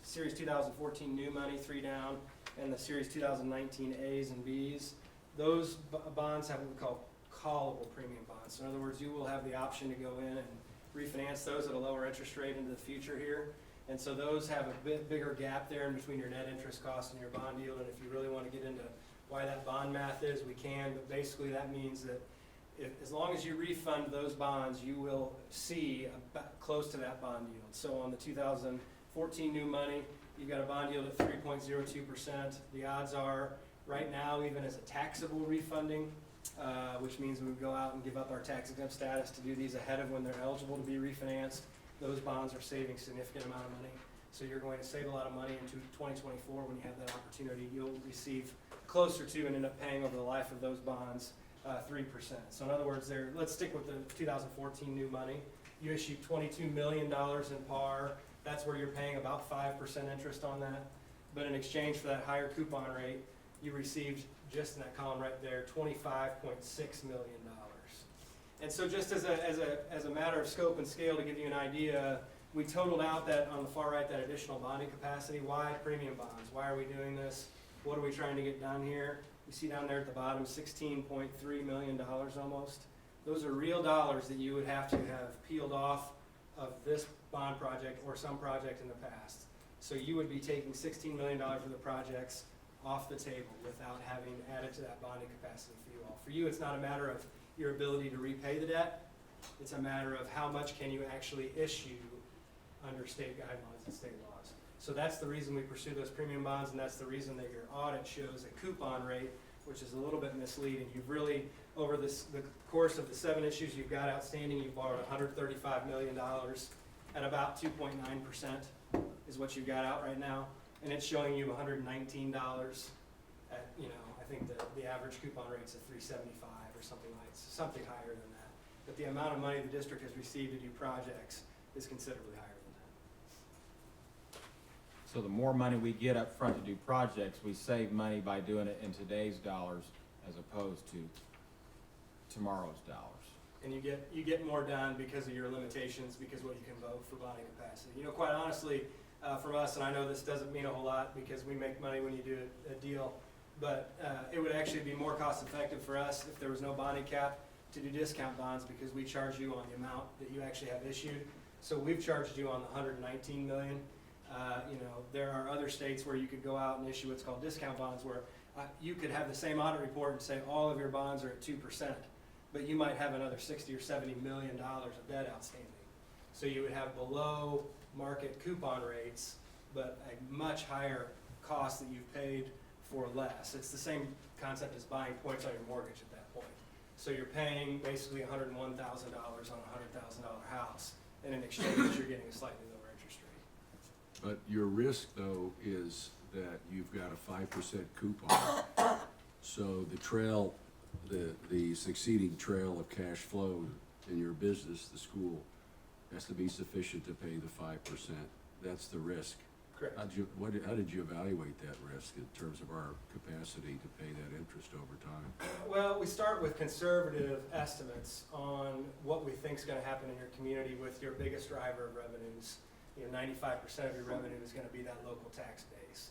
Series 2014 new money, 3 down, and the Series 2019 A's and B's. Those bonds have what we call callable premium bonds. So in other words, you will have the option to go in and refinance those at a lower interest rate into the future here. And so those have a bit bigger gap there in between your net interest cost and your bond yield. And if you really want to get into why that bond math is, we can. But basically that means that as long as you refund those bonds, you will see close to that bond yield. So on the 2014 new money, you've got a bond yield at 3.02%. The odds are right now, even as a taxable refunding, which means we would go out and give up our tax exempt status to do these ahead of when they're eligible to be refinanced. Those bonds are saving a significant amount of money. So you're going to save a lot of money into 2024 when you have that opportunity. You'll receive closer to and end up paying over the life of those bonds 3%. So in other words, let's stick with the 2014 new money. You issued $22 million in par. That's where you're paying about 5% interest on that. But in exchange for that higher coupon rate, you received, just in that column right there, $25.6 million. And so just as a matter of scope and scale to give you an idea, we totaled out that on the far right, that additional bonding capacity. Why premium bonds? Why are we doing this? What are we trying to get done here? You see down there at the bottom, $16.3 million almost. Those are real dollars that you would have to have peeled off of this bond project or some project in the past. So you would be taking $16 million worth of projects off the table without having added to that bonding capacity for you all. For you, it's not a matter of your ability to repay the debt. It's a matter of how much can you actually issue under state guidelines and state laws. So that's the reason we pursue those premium bonds, and that's the reason that your audit shows a coupon rate, which is a little bit misleading. You've really, over the course of the 7 issues you've got outstanding, you've borrowed $135 million at about 2.9% is what you've got out right now. And it's showing you $119 at, I think the average coupon rate's at 375 or something higher than that. But the amount of money the district has received to do projects is considerably higher than that. So the more money we get up front to do projects, we save money by doing it in today's dollars as opposed to tomorrow's dollars. And you get more done because of your limitations, because what you can vote for bonding capacity. Quite honestly, from us, and I know this doesn't mean a whole lot because we make money when you do a deal, but it would actually be more cost effective for us if there was no bonding cap to do discount bonds, because we charge you on the amount that you actually have issued. So we've charged you on the 119 million. There are other states where you could go out and issue what's called discount bonds, where you could have the same audit report and say all of your bonds are at 2%, but you might have another 60 or 70 million dollars of debt outstanding. So you would have below market coupon rates, but a much higher cost that you've paid for less. It's the same concept as buying points on your mortgage at that point. So you're paying basically $101,000 on a $100,000 house, and in exchange you're getting a slightly lower interest rate. But your risk, though, is that you've got a 5% coupon. So the trail, the succeeding trail of cash flow in your business, the school, has to be sufficient to pay the 5%. That's the risk. Correct. How did you evaluate that risk in terms of our capacity to pay that interest over time? Well, we start with conservative estimates on what we think is going to happen in your community with your biggest driver of revenues. 95% of your revenue is going to be that local tax base.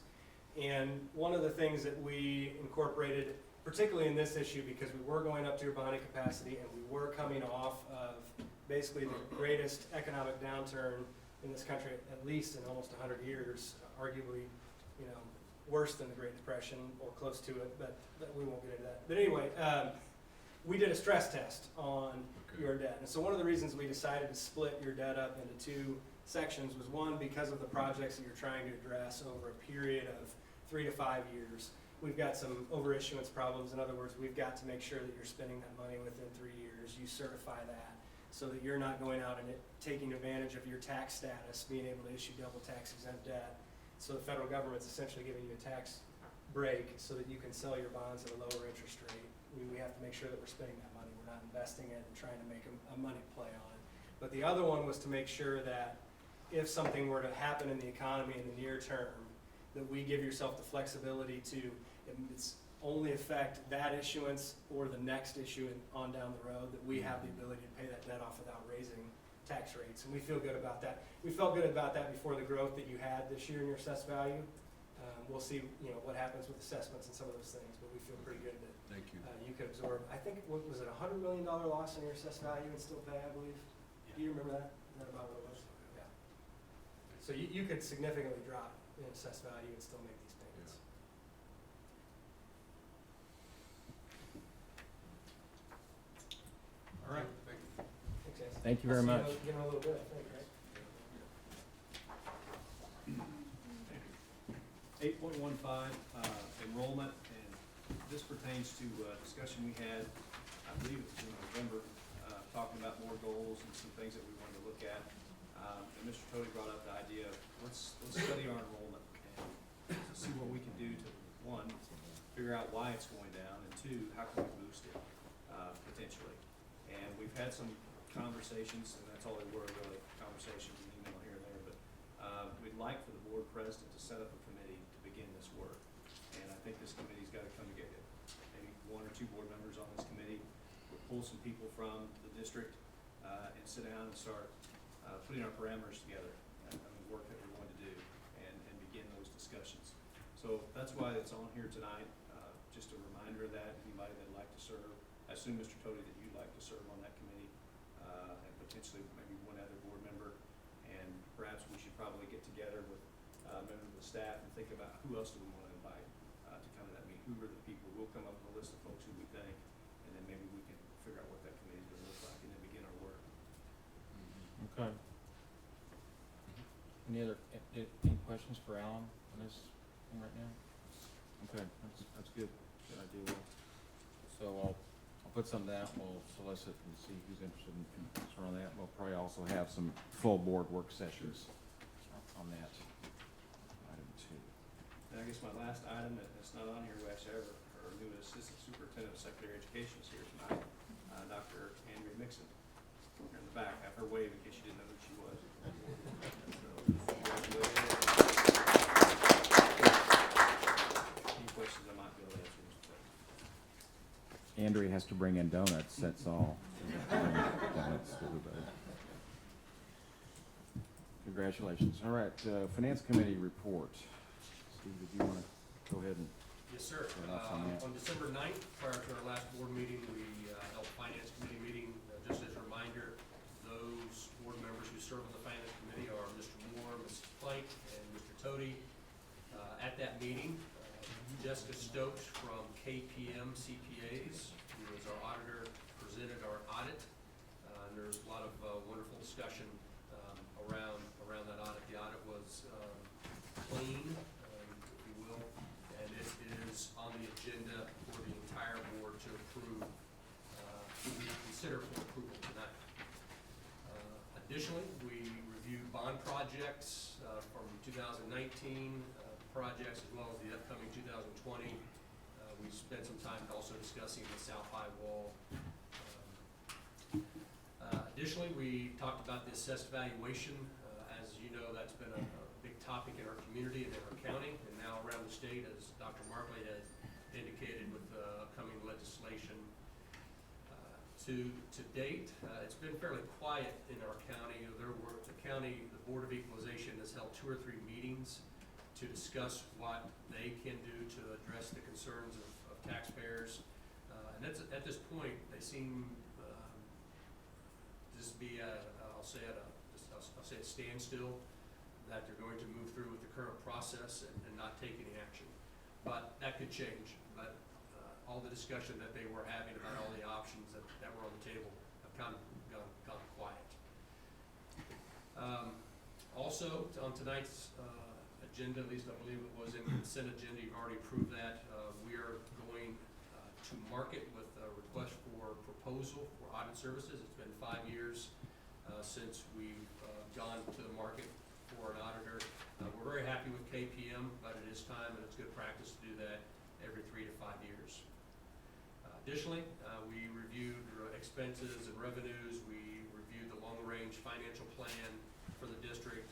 And one of the things that we incorporated, particularly in this issue, because we were going up to your bonding capacity and we were coming off of basically the greatest economic downturn in this country, at least in almost 100 years, arguably, worse than the Great Depression or close to it, but we won't get into that. But anyway, we did a stress test on your debt. And so one of the reasons we decided to split your debt up into two sections was, one, because of the projects that you're trying to address over a period of 3 to 5 years. We've got some overissuance problems. In other words, we've got to make sure that you're spending that money within 3 years. You certify that so that you're not going out and taking advantage of your tax status, being able to issue double tax exempt debt. So the federal government's essentially giving you a tax break so that you can sell your bonds at a lower interest rate. We have to make sure that we're spending that money. We're not investing it and trying to make a money play on it. But the other one was to make sure that if something were to happen in the economy in the near term, that we give yourself the flexibility to only affect that issuance or the next issue on down the road, that we have the ability to pay that debt off without raising tax rates. And we feel good about that. We felt good about that before the growth that you had this year in your assessed value. We'll see what happens with assessments and some of those things, but we feel pretty good that Thank you. You could absorb, I think, what was it, $100 million loss in your assessed value and still pay, I believe? Do you remember that? Is that about what it was? Yeah. So you could significantly drop in assessed value and still make these payments. All right. Thanks, Anson. Thank you very I'll much. see you in a little bit, I think, right? 8.15, enrollment, and this pertains to a discussion we had, I believe it was in November, talking about more goals and some things that we wanted to look at. And Mr. Cody brought up the idea of let's study our enrollment and see what we can do to, one, figure out why it's going down, and two, how can we boost it potentially. And we've had some conversations, and that's all they were really, conversations and email here and there, but we'd like for the board president to set up a committee to begin this work. And I think this committee's got to come together. Maybe 1 or 2 board members on this committee. We'll pull some people from the district and sit down and start putting our parameters together on the work that we're going to do and begin those discussions. So that's why it's on here tonight. Just a reminder of that, anybody that'd like to serve. I assume, Mr. Cody, that you'd like to serve on that committee and potentially maybe one other board member. And perhaps we should probably get together with members of the staff and think about who else do we want to invite to come to that meeting. Who are the people? We'll come up with a list of folks who we think, and then maybe we can figure out what that committee is going to look like and then begin our work. Okay. Any questions for Alan on this thing right now? Okay, that's good. Good idea. So I'll put something out. We'll solicit and see who's interested in on that. We'll probably also have some full board work sessions on that. Item 2. And I guess my last item that's not on here, we actually have our new assistant superintendent of secondary education is here tonight, Dr. Andrea Mixon. Here in the back, have her wave in case you didn't know who she was. Any questions I might be able to answer, Mr. President? Andrea has to bring in donuts, that's all. Donuts to everybody. Congratulations. All right, Finance Committee report. Steve, did you want to go ahead and? Yes, sir. Start off on that. On December 9th, prior to our last board meeting, we held a finance committee meeting. Just as a reminder, those board members who serve on the finance committee are Mr. Moore, Mrs. Plank, and Mr. Tody. At that meeting, Jessica Stokes from KPM CPAs, who is our auditor, presented our audit. And there was a lot of wonderful discussion around that audit. The audit was clean, if you will, and it is on the agenda for the entire board to approve, consider for approval tonight. Additionally, we reviewed bond projects from 2019 projects as well as the upcoming 2020. We spent some time also discussing the South High Wall. Additionally, we talked about the assessed valuation. As you know, that's been a big topic in our community and in our county, and now around the state, as Dr. Markley has indicated with the upcoming legislation. To date, it's been fairly quiet in our county. The Board of Equalization has held 2 or 3 meetings to discuss what they can do to address the concerns of taxpayers. And that's, at this point, they seem to just be I'll say a standstill, that they're going to move through with the current process and not take any action. But that could change. But all the discussion that they were having about all the options that were on the table have kind of gone quiet. Also, on tonight's agenda, at least I believe it was in the consent agenda, you've already approved that. We are going to market with a request for proposal for audit services. It's been 5 years since we've gone to the market for an auditor. We're very happy with KPM, but it is time and it's good practice to do that every 3 to 5 years. Additionally, we reviewed expenses and revenues. We reviewed the long-range financial plan for the district.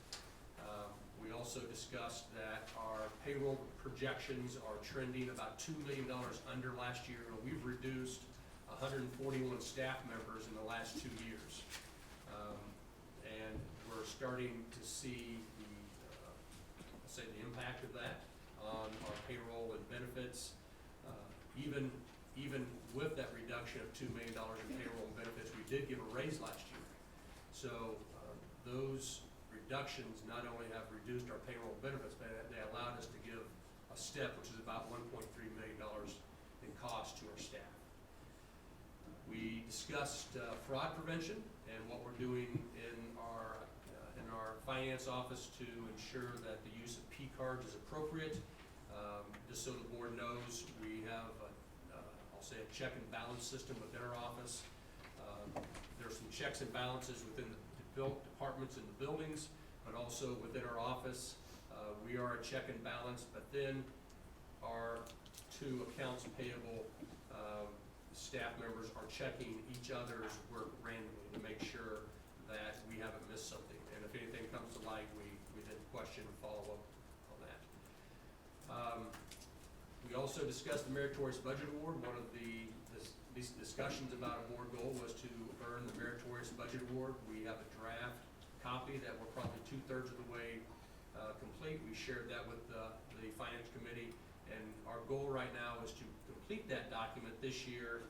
We also discussed that our payroll projections are trending about $2 million under last year. We've reduced 141 staff members in the last 2 years. And we're starting to see the impact of that on our payroll and benefits. Even with that reduction of $2 million in payroll and benefits, we did give a raise last year. So those reductions not only have reduced our payroll and benefits, but they allowed us to give a step, which is about $1.3 million in cost to our staff. We discussed fraud prevention and what we're doing in our finance office to ensure that the use of P cards is appropriate. Just so the board knows, we have I'll say a check and balance system within our office. There's some checks and balances within the departments and the buildings, but also within our office. We are a check and balance, but then our 2 accounts payable staff members are checking each other's work randomly to make sure that we haven't missed something. And if anything comes to light, we then question and follow up on that. We also discussed the Meritorious Budget Award. One of these discussions about a board goal was to earn the Meritorious Budget Award. We have a draft copy that we're probably 2/3 of the way complete. We shared that with the Finance Committee, and our goal right now is to complete that document this year,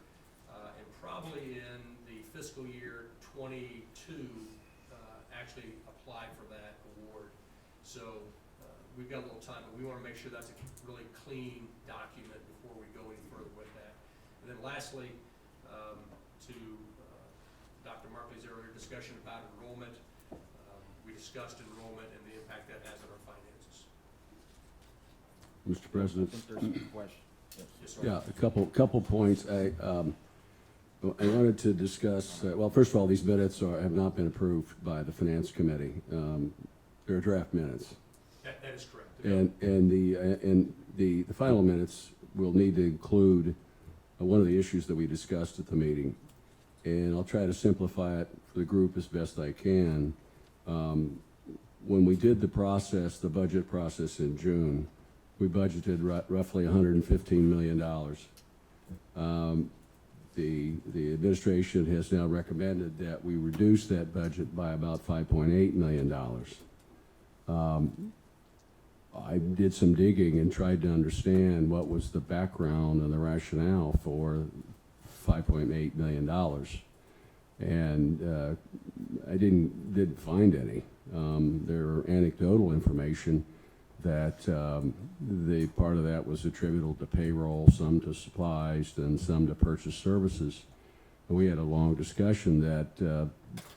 and probably in the fiscal year 22 actually apply for that award. So we've got a little time, but we want to make sure that's a really clean document before we go any further with that. And then lastly, to Dr. Markley's earlier discussion about enrollment, we discussed enrollment and the impact that has on our finances. Mr. President? I think there's some questions. Yes, sir. Yeah, a couple points. I wanted to discuss, well, first of all, these minutes have not been approved by the Finance Committee. They're draft minutes. That is correct. And the final minutes will need to include one of the issues that we discussed at the meeting. And I'll try to simplify it for the group as best I can. When we did the budget process in June, we budgeted roughly $115 million. The administration has now recommended that we reduce that budget by about $5.8 million. I did some digging and tried to understand what was the background and the rationale for $5.8 million. And I didn't find any. There were anecdotal information that the part of that was attributable to payroll, some to supplies, and some to purchase services. And we had a long discussion that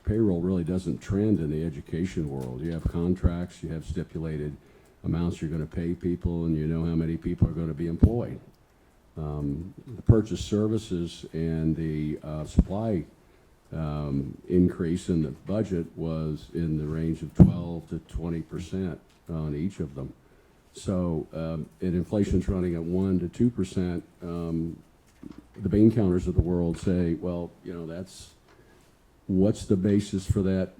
payroll really doesn't trend in the education world. You have contracts, you have stipulated amounts you're going to pay people, and you know how many people are going to be employed. The purchase services and the supply increase in the budget was in the range of 12 to 20% on each of them. So, and inflation's running at 1 to 2%. The bean counters of the world say, well, you know, that's what's the basis for that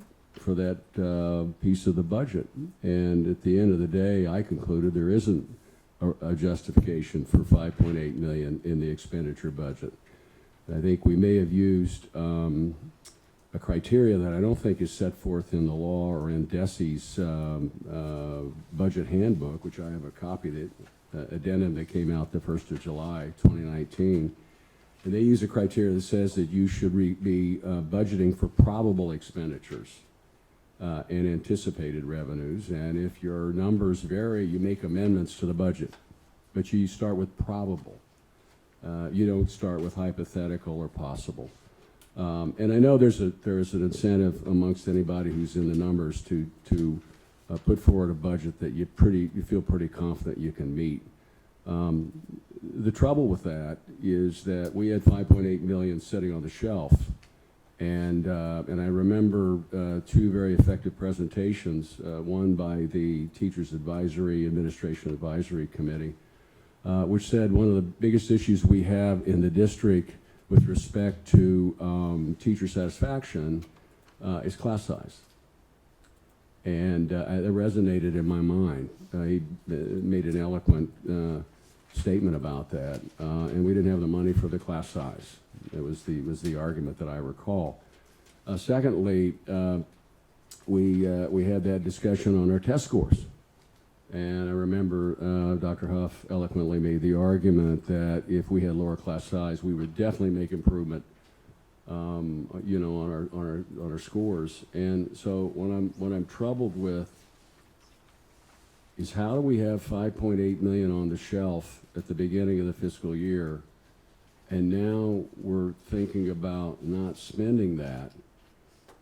piece of the budget. And at the end of the day, I concluded there isn't a justification for $5.8 million in the expenditure budget. I think we may have used a criteria that I don't think is set forth in the law or in DESE's budget handbook, which I have a copy, that addendum that came out the 1st of July 2019. And they use a criteria that says that you should be budgeting for probable expenditures and anticipated revenues. And if your numbers vary, you make amendments to the budget. But you start with probable. You don't start with hypothetical or possible. And I know there's an incentive amongst anybody who's in the numbers to put forward a budget that you feel pretty confident you can meet. The trouble with that is that we had $5.8 million sitting on the shelf, and I remember two very effective presentations, one by the Teachers Administration Advisory Committee, which said one of the biggest issues we have in the district with respect to teacher satisfaction is class size. And it resonated in my mind. He made an eloquent statement about that, and we didn't have the money for the class size. It was the argument that I recall. Secondly, we had that discussion on our test scores. And I remember Dr. Huff eloquently made the argument that if we had lower class size, we would definitely make improvement, you know, on our scores. And so what I'm troubled with is how do we have $5.8 million on the shelf at the beginning of the fiscal year, and now we're thinking about not spending that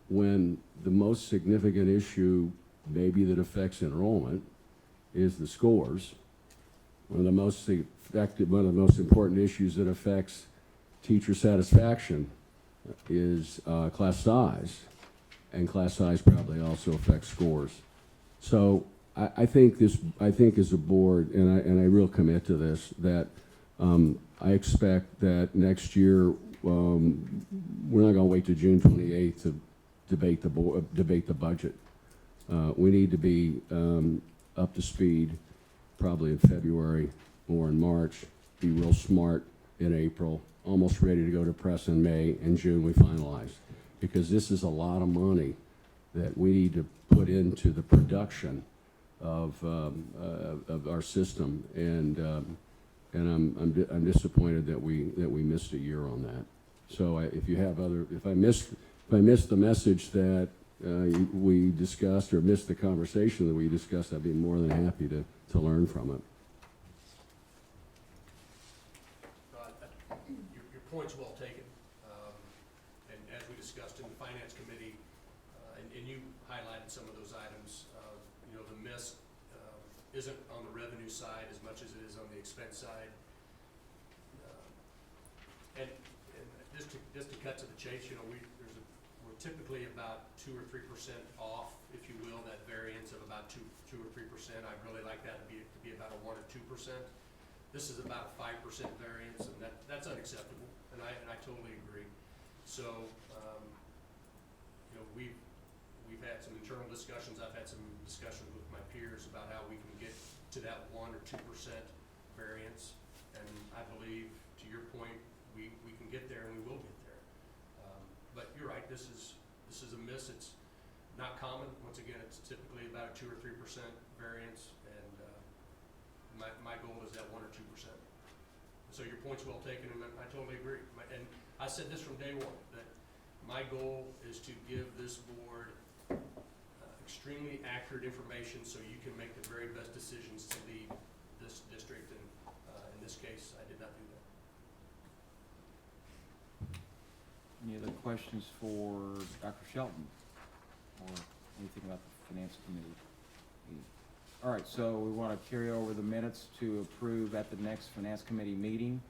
when the most significant issue maybe that affects enrollment is the scores. One of the most important issues that affects teacher satisfaction is class size, and class size probably also affects scores. So I think as a board, and I real commit to this, that I expect that next year we're not going to wait to June 28th to debate the budget. We need to be up to speed probably in February or in March, be real smart in April, almost ready to go to press in May, and June we finalize. Because this is a lot of money that we need to put into the production of our system, and I'm disappointed that we missed a year on that. So if I missed the message that we discussed or missed the conversation that we discussed, I'd be more than happy to learn from it. Your point's well taken. And as we discussed in the Finance Committee, and you highlighted some of those items, you know, the miss isn't on the revenue side as much as it is on the expense side. And just to cut to the chase, you know, we're typically about 2 or 3% off, if you will, that variance of about 2 or 3%. I'd really like that to be about a 1 or 2%. This is about a 5% variance, and that's unacceptable, and I totally agree. So, you know, we've had some internal discussions. I've had some discussions with my peers about how we can get to that 1 or 2% variance, and I believe, to your point, we can get there, and we will get there. But you're right. This is a miss. It's not common. Once again, it's typically about a 2 or 3% variance, and my goal is at 1 or 2%. So your point's well taken, and I totally agree. And I said this from day one, that my goal is to give this board extremely accurate information so you can make the very best decisions to lead this district, and in this case, I did not do that. Any other questions for Dr. Shelton or anything about the finance committee? All right, so we want to carry over the minutes to approve at the next finance committee meeting.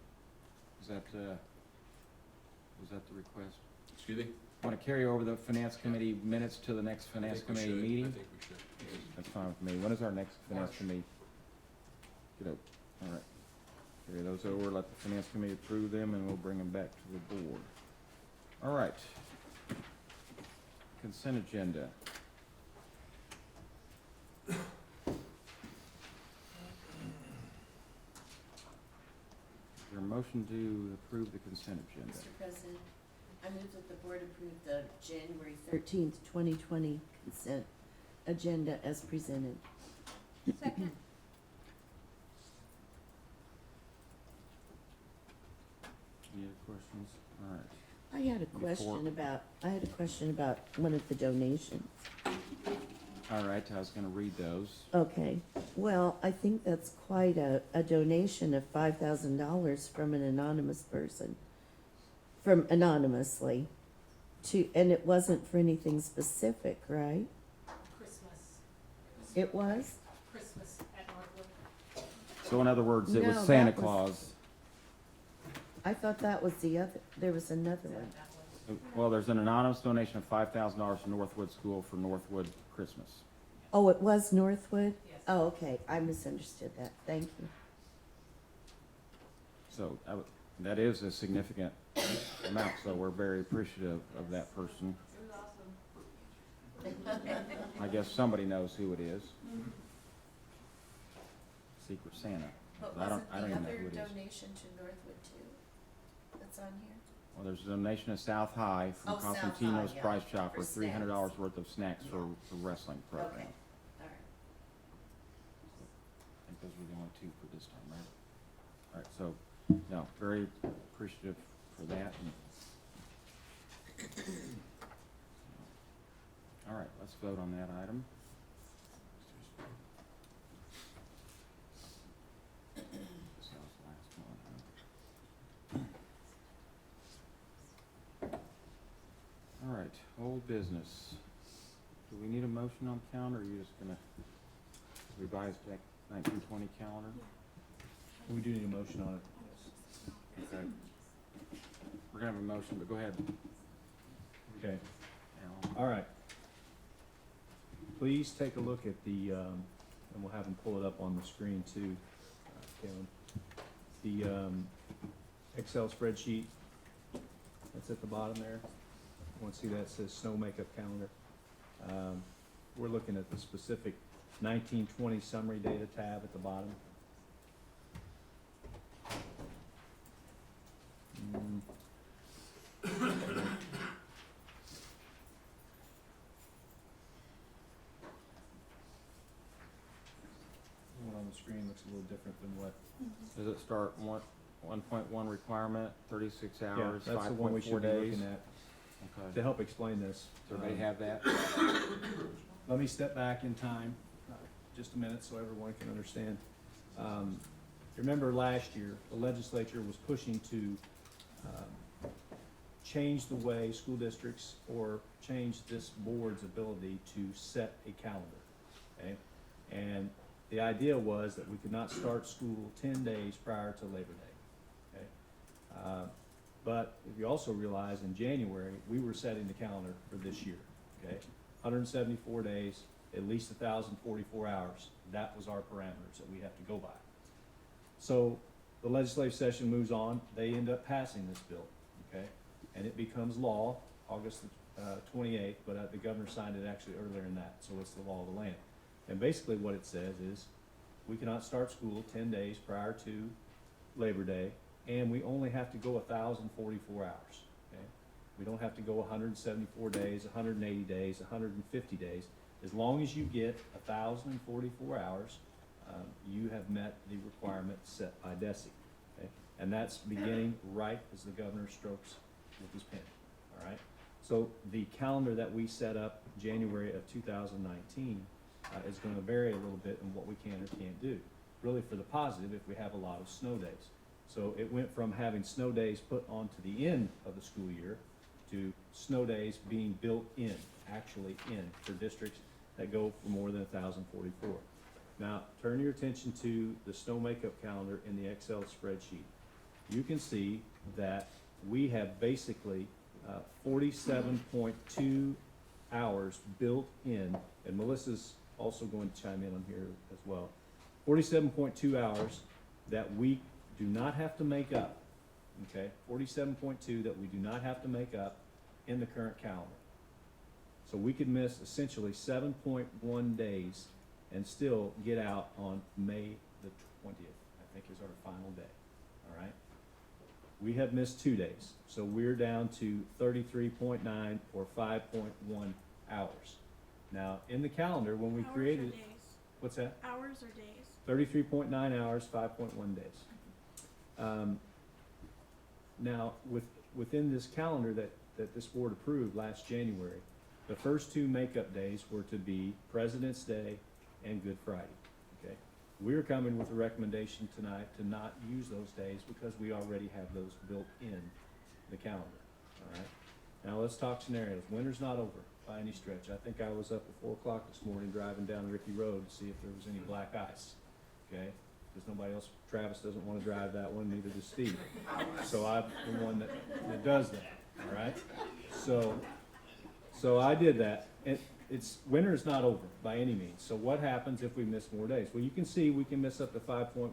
Was that the request? Excuse me? Want to carry over the finance committee minutes to the next finance committee meeting? I think we should. That's fine with me. When is our next finance committee? Get out. All right. Carry those over, let the finance committee approve them, and we'll bring them back to the board. All right. Consent agenda. Is there a motion to approve the consent agenda? Mr. President, I move that the board approve the January 13th, 2020 consent agenda as presented. Second. Any other questions? All right. I had a question about one of the donations. All right, I was gonna read those. Okay, well, I think that's quite a donation of $5,000 from an anonymous person, from anonymously, and it wasn't for anything specific, right? Christmas. It was? Christmas at Northwood. So in other words, it was No, Santa that was- Claus. I thought that was the other, there was another one. Well, there's an anonymous donation of $5,000 to Northwood School for Northwood Christmas. Oh, it was Northwood? Yes. Oh, okay, I misunderstood that, thank you. So that is a significant amount, so we're very appreciative of that person. It was awesome. I guess somebody knows who it is. Secret Santa. But I don't wasn't the even know other who it is. donation to Northwood too? That's on here? Well, there's a donation to South High from Oh, South Constantino's High, yeah, Price Chopper, for $300 snacks. worth of snacks for the wrestling program. Okay, all right. I think those were the only two for this time, right? All right, so, no, very appreciative for that. All right, let's vote on that item. This was the last one, huh? All right, old business. Do we need a motion on the calendar, or are you just gonna revise that 1920 calendar? We do need a motion on it. Okay. We're gonna have a motion, but go ahead, Okay, Alan. all right. Please take a look at the, and we'll have them pull it up on the screen too, Kevin. The Excel spreadsheet that's at the bottom there. You want to see that it says snow makeup calendar. We're looking at the specific 1920 summary data tab at the bottom. One on the screen looks a little different than what. Does it start 1.1 requirement, 36 Yeah, hours, that's the one we 5.4 should be days? looking at. Okay. To help explain this. Does everybody have that? Let me step back in time, just a minute, so everyone can understand. Remember last year, the legislature was pushing to change the way school districts or change this board's ability to set a calendar, okay? And the idea was that we could not start school 10 days prior to Labor Day, okay? But if you also realize in January, we were setting the calendar for this year, okay? 174 days, at least 1,044 hours. That was our parameters that we have to go by. So the legislative session moves on, they end up passing this bill, okay? And it becomes law August 28th, but the governor signed it actually earlier than that, so it's the law of the land. And basically what it says is, we cannot start school 10 days prior to Labor Day, and we only have to go 1,044 hours, okay? We don't have to go 174 days, 180 days, 150 days. As long as you get 1,044 hours, you have met the requirements set by DESI. Okay? And that's beginning right as the governor strokes with his pen. All right? So the calendar that we set up January of 2019 is going to vary a little bit in what we can or can't do. Really for the positive if we have a lot of snow days. So it went from having snow days put onto the end of the school year to snow days being built in, actually in, for districts that go for more than 1,044. Now, turn your attention to the snow makeup calendar in the Excel spreadsheet. You can see that we have basically 47.2 hours built in, and Melissa's also going to chime in on here as well. 47.2 hours that we do not have to make up, okay? 47.2 that we do not have to make up in the current calendar. So we could miss essentially 7.1 days and still get out on May the 20th, I think is our final day, all right? We have missed 2 days, so we're down to 33.9 or 5.1 hours. Now, in the calendar, when we created, what's that? Hours or days? 33.9 hours, 5.1 days. Now, within this calendar that this board approved last January, the first 2 makeup days were to be President's Day and Good Friday, okay? We're coming with a recommendation tonight to not use those days because we already have those built in the calendar, all right? Now, let's talk scenarios. Winter's not over by any stretch. I think I was up at 4 o'clock this morning driving down Ricky Road to see if there was any black ice, okay? Because nobody else, Travis doesn't want to drive that one, neither does Steve. So I'm the one that does that, all right? So I did that. Winter is not over by any means. So what happens if we miss more days? Well, you can see we can miss up to 5.1.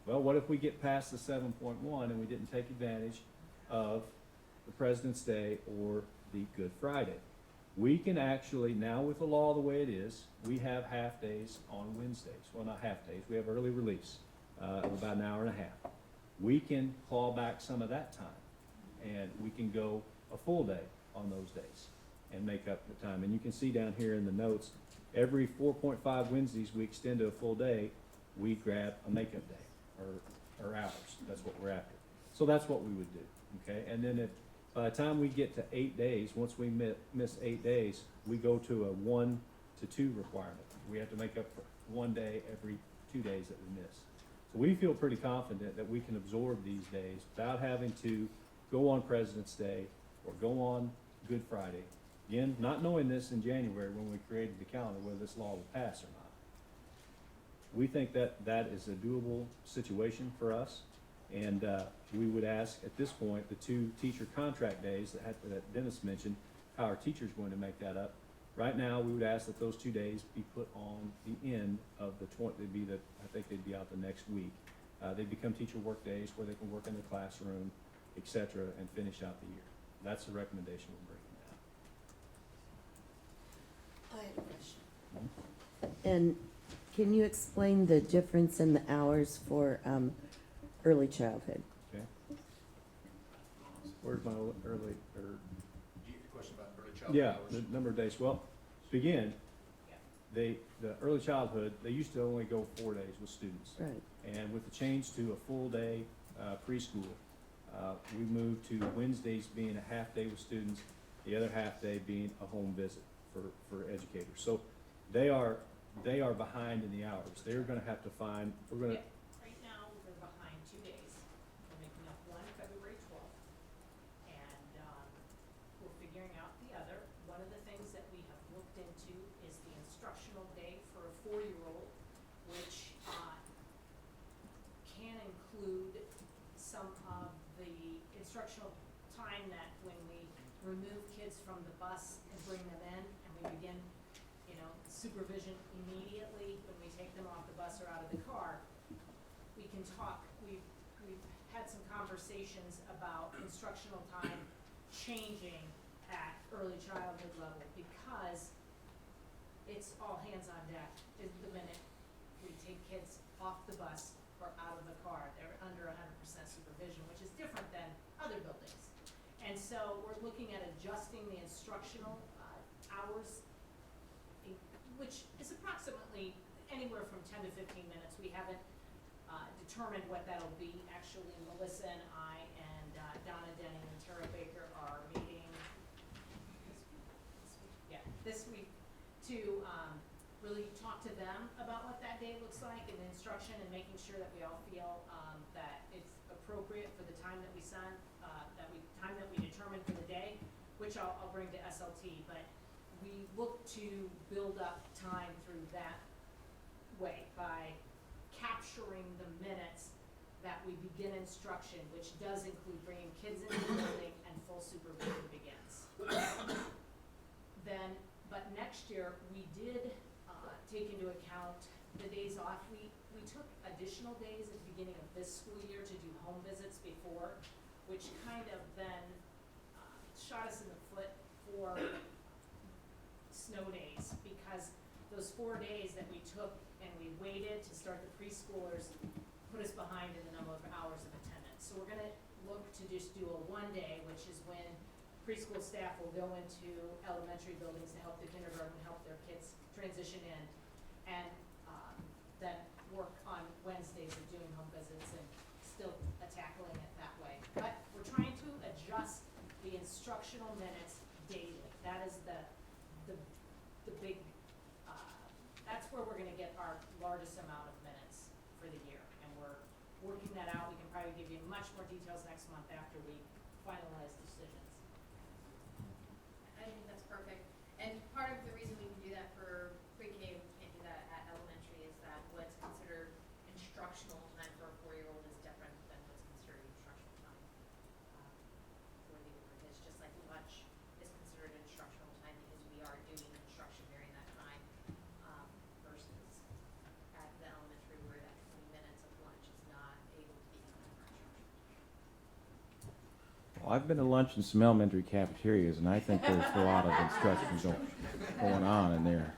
Well, what if we get past the 7.1 and we didn't take advantage of the President's Day or the Good Friday? We can actually, now with the law the way it is, we have half days on Wednesdays. Well, not half days, we have early release of about an hour and a half. We can claw back some of that time and we can go a full day on those days and make up the time. And you can see down here in the notes, every 4.5 Wednesdays we extend to a full day, we grab a makeup day or hours. That's what we're after. So that's what we would do, okay? And then if by the time we get to 8 days, once we miss 8 days, we go to a 1 to 2 requirement. We have to make up for 1 day every 2 days that we miss. So we feel pretty confident that we can absorb these days without having to go on President's Day or go on Good Friday. Again, not knowing this in January when we created the calendar, whether this law will pass or not. We think that that is a doable situation for us. And we would ask at this point, the 2 teacher contract days that Dennis mentioned, how our teacher's going to make that up. Right now, we would ask that those 2 days be put on the end of the I think they'd be out the next week. They become teacher work days where they can work in the classroom, et cetera, and finish out the year. That's the recommendation we're bringing down. I have a question. And can you explain the difference in the hours for early childhood? Okay. Where's my early, Question about early childhood yeah, hours. the number of days. Well, to begin, the early childhood, they used to only go 4 days with students. Right. And with the change to a full day preschool, we moved to Wednesdays being a half day with students, the other half day being a home visit for educators. So they are behind in the hours. They're gonna have to find, Right now, we're behind 2 days. We're making up one February 12th. And, we're figuring out the other. One of the things that we have looked into is the instructional day for a 4-year-old, which, can include some of the instructional time that when we remove kids from the bus and bring them in, and we begin, supervision immediately when we take them off the bus or out of the car. We can talk, we've had some conversations about instructional time changing at early childhood level because it's all hands on deck the minute we take kids off the bus or out of the car. They're under 100% supervision, which is different than other buildings. And so we're looking at adjusting the instructional hours, which is approximately anywhere from 10 to 15 minutes. We haven't determined what that'll be. Actually, Melissa and I and Donna Denning and Tara Baker are meeting this week to really talk to them about what that day looks like and the instruction, and making sure that we all feel that it's appropriate for the time that we time that we determine for the day, which I'll bring to SLT. But we look to build up time through that way by capturing the minutes that we begin instruction, which does include bringing kids into the building, and full supervision begins. But next year, we did take into account the days off. We took additional days at the beginning of this school year to do home visits before, which kind of then shot us in the foot for snow days, because those 4 days that we took and we waited to start the preschoolers put us behind in the number of hours of attendance. So we're gonna look to just do a 1 day, which is when preschool staff will go into elementary buildings to help the kindergarten, help their kids transition in, and then work on Wednesdays of doing home visits and still tackling it that way. But we're trying to adjust the instructional minutes daily. That is the big, that's where we're gonna get our largest amount of minutes for the year. And we're working that out. We can probably give you much more details next month after we finalize decisions. I think that's perfect. And part of the reason we can do that for pre-K, we can't do that at elementary, is that what's considered instructional time for a 4-year-old is different than what's considered instructional time for the older kids. Just like lunch is considered instructional time because we are doing instruction during that time, versus at the elementary where that 20 minutes of lunch is not able to be counted for instruction. Well, I've been to lunch in some elementary cafeterias, and I think there's a lot of instruction going on in there.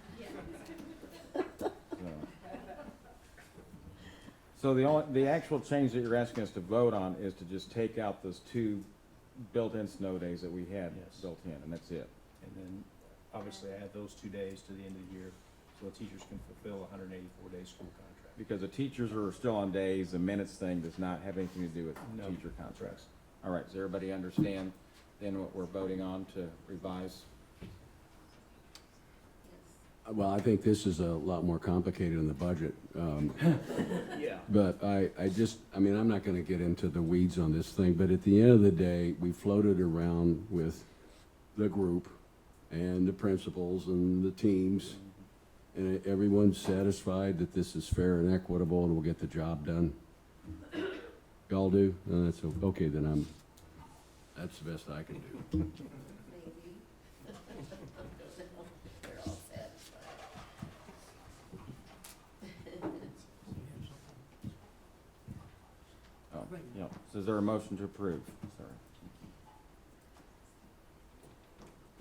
So the actual change that you're asking us to vote on is to just take out those 2 built-in snow days that we had built in, and that's it. And then, obviously, add those 2 days to the end of the year, so the teachers can fulfill a 184-day school contract. Because the teachers are still on days, the minutes thing does not have anything to do with No. teacher contracts. All right, does everybody understand then what we're voting on to revise? Well, I think this is a lot more complicated in the budget. Yeah. But I mean, I'm not gonna get into the weeds on this thing, but at the end of the day, we floated around with the group and the principals and the teams, and everyone's satisfied that this is fair and equitable and we'll get the job done. Y'all do? No, that's okay, then that's the best I can do. Maybe. They're all satisfied. Oh, yeah, so is there a motion to approve? Sorry.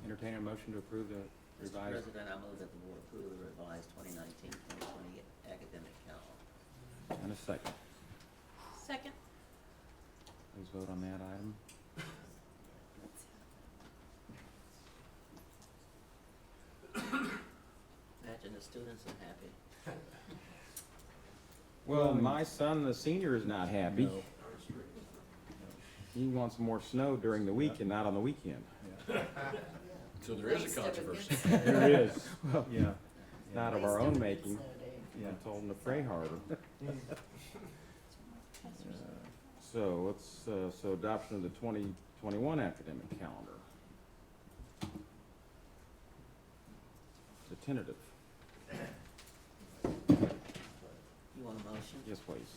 Entertain a motion to approve the Mr. revised. President, I move that the board approve the revised 2019-2020 academic calendar. And a second. Second. Please vote on that item. Imagine the students are happy. Well, my son, the senior, is not happy. No. He wants more snow during the week and not on the weekend. Yeah. So there is a controversy. There is, Well, yeah. not of our own making. Yeah. I told him to pray harder. So let's, so adoption of the 2021 academic calendar. The tentative. You want a motion? Yes, please.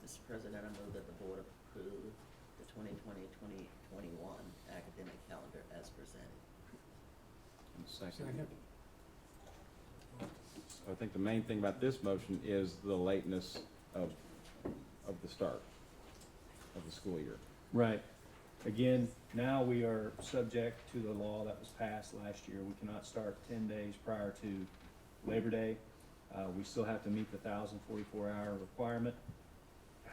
Mr. President, I move that the board approve the 2020-2021 academic calendar as presented. And second. So I think the main thing about this motion is the lateness of the start of the school year. Right. Again, now we are subject to the law that was passed last year. We cannot start 10 days prior to Labor Day. We still have to meet the 1,044-hour requirement.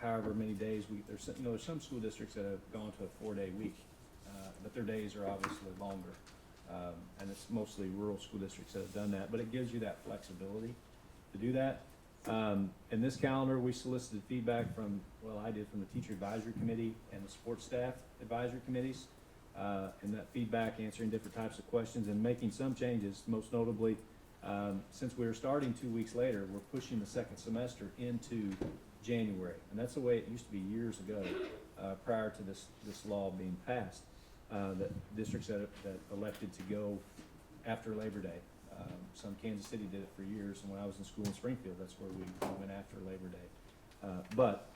However many days there's some school districts that have gone to a 4-day week. but their days are obviously longer. And it's mostly rural school districts that have done that, but it gives you that flexibility to do that. In this calendar, we solicited feedback from, well, I did from the teacher advisory committee and the sports staff advisory committees. And that feedback, answering different types of questions and making some changes, most notably, since we were starting 2 weeks later, we're pushing the second semester into January. And that's the way it used to be years ago, prior to this law being passed, that districts that elected to go after Labor Day. Some Kansas City did it for years, and when I was in school in Springfield, that's where we went after Labor Day. But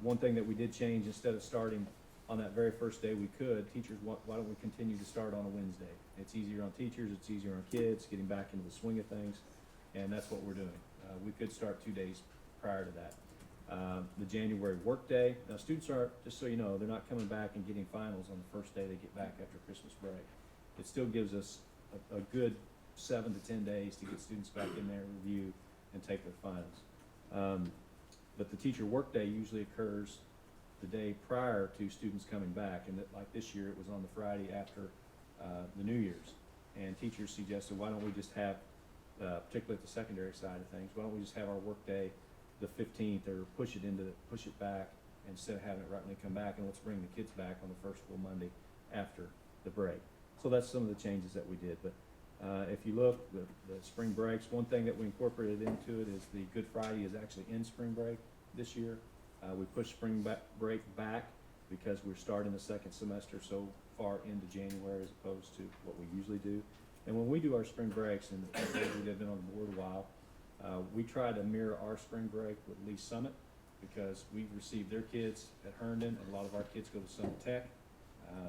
one thing that we did change, instead of starting on that very first day we could, teachers, why don't we continue to start on a Wednesday? It's easier on teachers, it's easier on kids, getting back into the swing of things, and that's what we're doing. We could start 2 days prior to that. The January workday, now students are, just so you know, they're not coming back and getting finals on the first day they get back after Christmas break. It still gives us a good 7 to 10 days to get students back in there, review, and take their finals. But the teacher workday usually occurs the day prior to students coming back, and like this year, it was on the Friday after the New Year's. And teachers suggested, why don't we just have, particularly at the secondary side of things, why don't we just have our workday the 15th, or push it back instead of having it right when they come back, and let's bring the kids back on the first full Monday after the break. So that's some of the changes that we did. But if you look, the spring breaks, one thing that we incorporated into it is the Good Friday is actually in spring break this year. We pushed spring break back because we're starting the second semester so far into January as opposed to what we usually do. And when we do our spring breaks, and those of you that have been on the board a while, we try to mirror our spring break with Lee Summit, because we've received their kids at Herndon, and a lot of our kids go to Summit Tech.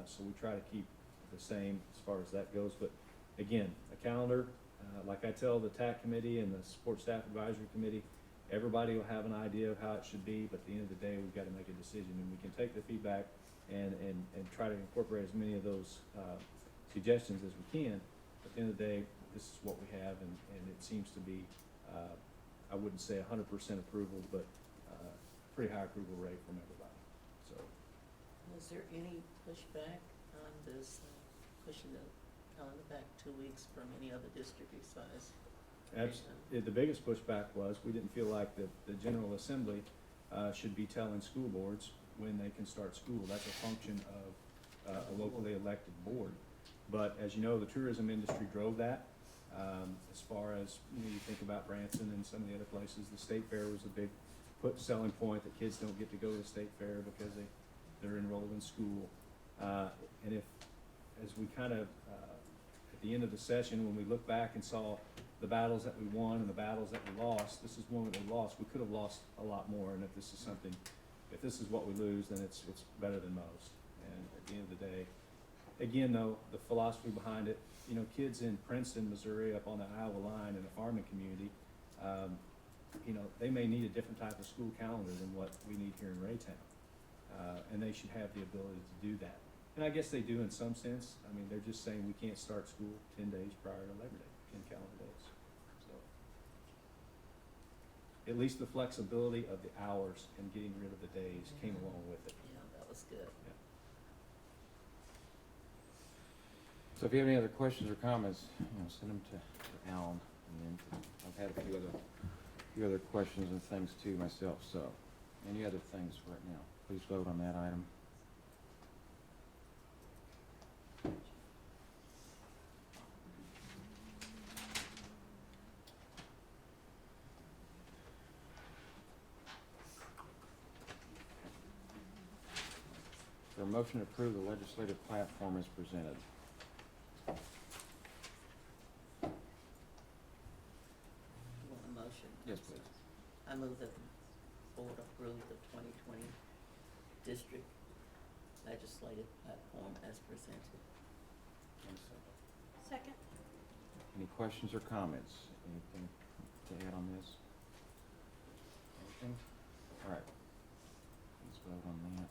So we try to keep the same as far as that goes. But again, a calendar, like I tell the TAC committee and the Sports Staff Advisory Committee, everybody will have an idea of how it should be, but at the end of the day, we've got to make a decision, and we can take the feedback and try to incorporate as many of those suggestions as we can. But at the end of the day, this is what we have, and it seems to be, I wouldn't say 100% approval, but pretty high approval rate from everybody. So, Was there any pushback on this, pushing the calendar back 2 weeks from any other district besides? The biggest pushback was, we didn't feel like the General Assembly should be telling school boards when they can start school. That's a function of a locally elected board. But as you know, the tourism industry drove that. As far as, you think about Branson and some of the other places, the state fair was a big selling point, that kids don't get to go to the state fair because they're enrolled in school. And if, as we kind of, at the end of the session, when we look back and saw the battles that we won and the battles that we lost, this is one that we lost. We could have lost a lot more, and if this is what we lose, then it's better than most. And at the end of the day, again though, the philosophy behind it, kids in Princeton, Missouri, up on the Iowa line in a farming community, they may need a different type of school calendar than what we need here in Raytown. And they should have the ability to do that. And I guess they do in some sense. I mean, they're just saying we can't start school 10 days prior to Labor Day, 10 calendar days. So at least the flexibility of the hours and getting rid of the days came along with it. Yeah, that was good. Yeah. So if you have any other questions or comments, send them to Alan. And I've had a few other questions and things too myself. So any other things right now? Please vote on that item. For a motion to approve the legislative platform as presented. You want a motion? Yes, please. I move that the board approve the 2020 district legislative platform as presented. Second. Any questions or comments? Anything to add on this? Anything? All right. Let's vote on that.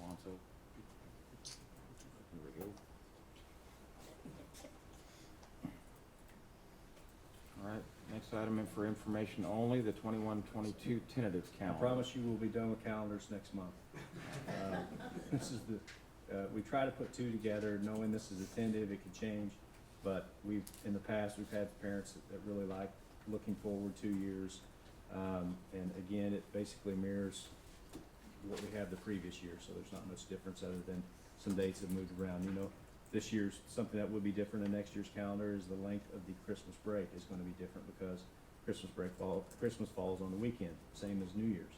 Alonso. Here we go. Next item for information only, the 21-22 tentative I calendar. promise you we'll be done with calendars next month. This is we try to put two together, knowing this is a tentative, it could change. But in the past, we've had parents that really like looking forward 2 years. And again, it basically mirrors what we had the previous year, so there's not much difference other than some dates have moved around. You know, this year's, something that would be different in next year's calendar is the length of the Christmas break is gonna be different because Christmas falls on the weekend, same as New Year's.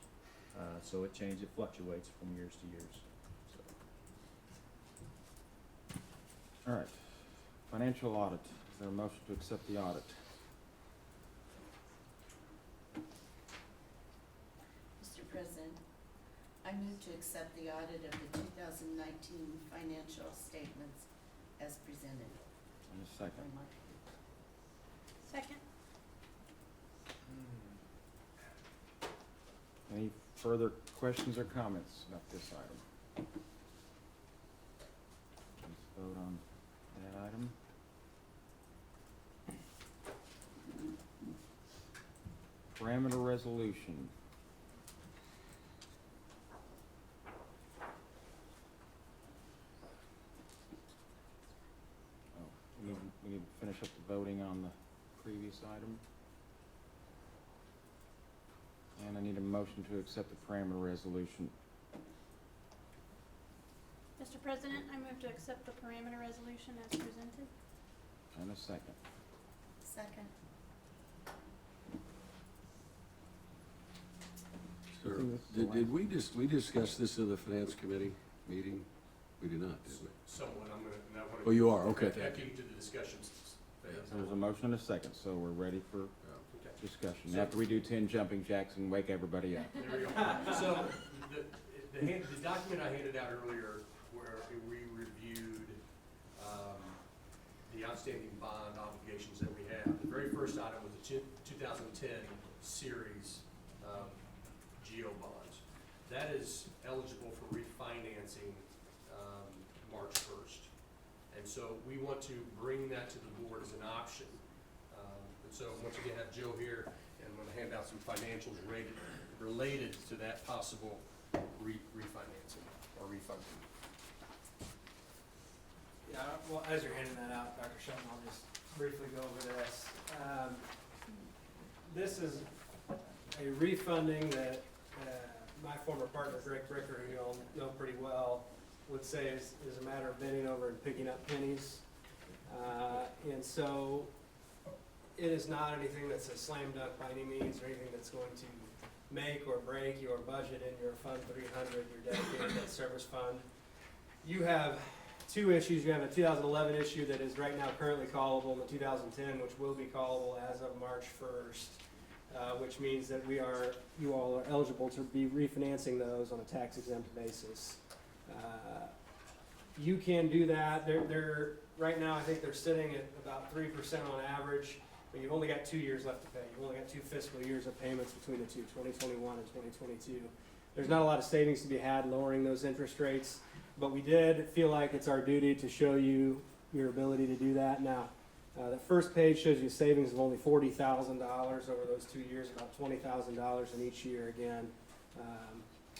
So it fluctuates from years to years. So. All right, financial audit. Is there a motion to accept the audit? Mr. President, I move to accept the audit of the 2019 financial statements as presented. In a second. Second. Any further questions or comments about this item? Let's vote on that item. Parameter resolution. Oh, we need to finish up the voting on the previous item. And I need a motion to accept the parameter resolution. Mr. President, I move to accept the parameter resolution as presented. And a second. Second. Sir, I think this is the did we discuss this in the finance committee meeting? We did not, did we? Somewhat, I'm gonna, now wanna. Oh, you are, okay, Back thank you. into the discussions phase. So there's a motion and a second, so we're ready for Okay. discussion. So- After we do 10 jumping jacks and wake everybody up. There we go. So, the document I handed out earlier, where we reviewed, the outstanding bond obligations that we have, the very first item was the 2010 series, GO bonds. That is eligible for refinancing, March 1st. And so we want to bring that to the board as an option. And so once again, I have Joe here, and I'm gonna hand out some financials related to that possible refinancing or refunding. Yeah, well, as you're handing that out, Dr. Shelton, I'll just briefly go over this. This is a refunding that my former partner, Greg Bricker, who you all know pretty well, would say is a matter of bending over and picking up pennies. And so it is not anything that's a slam dunk by any means, or anything that's going to make or break your budget in your Fund 300, your dedicated debt service fund. You have two issues. You have a 2011 issue that is right now currently callable, and the 2010, which will be callable as of March 1st, which means that you all are eligible to be refinancing those on a tax exempt basis. You can do that. They're right now, I think they're sitting at about 3% on average, but you've only got 2 years left to pay. You've only got 2 fiscal years of payments between the two, 2021 and 2022. There's not a lot of savings to be had lowering those interest rates, but we did feel like it's our duty to show you your ability to do that. Now, the first page shows you savings of only $40,000 over those 2 years, about $20,000 in each year again.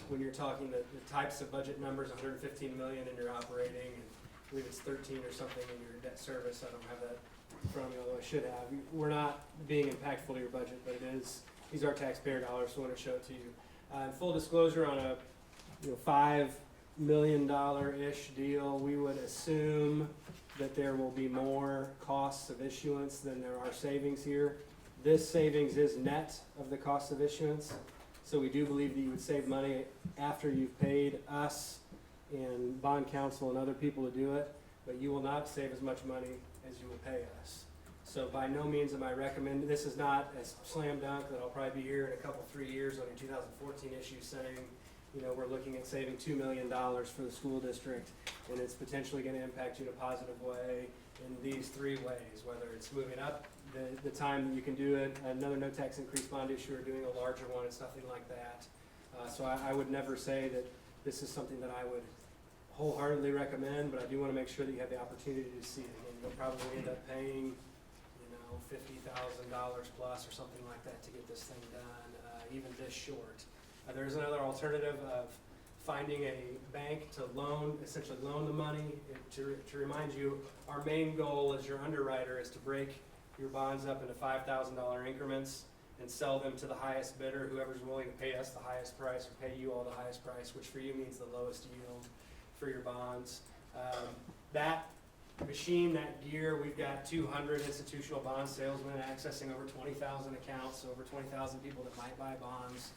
When you're talking the types of budget numbers, 115 million in your operating, and I believe it's 13 or something in your debt service. I don't have that in front of me, although I should have. We're not being impactful to your budget, but it is. These are taxpayer dollars, so I want to show it to you. In full disclosure, on a $5 million-ish deal, we would assume that there will be more costs of issuance than there are savings here. This savings is net of the cost of issuance, so we do believe that you would save money after you've paid us and bond counsel and other people to do it, but you will not save as much money as you will pay us. So by no means am I recommending, this is not a slam dunk that I'll probably be here in a couple, 3 years on your 2014 issue saying, we're looking at saving $2 million for the school district, and it's potentially going to impact you in a positive way in these 3 ways, whether it's moving up the time that you can do it, another no tax increase bond issue, or doing a larger one and something like that. So I would never say that this is something that I would wholeheartedly recommend, but I do want to make sure that you have the opportunity to see it. And you'll probably end up paying, $50,000 plus or something like that to get this thing done, even this short. There's another alternative of finding a bank to loan, essentially loan the money. To remind you, our main goal as your underwriter is to break your bonds up into $5,000 increments and sell them to the highest bidder, whoever's willing to pay us the highest price or pay you all the highest price, which for you means the lowest yield for your bonds. That machine, that gear, we've got 200 institutional bond salesmen accessing over 20,000 accounts, over 20,000 people that might buy bonds.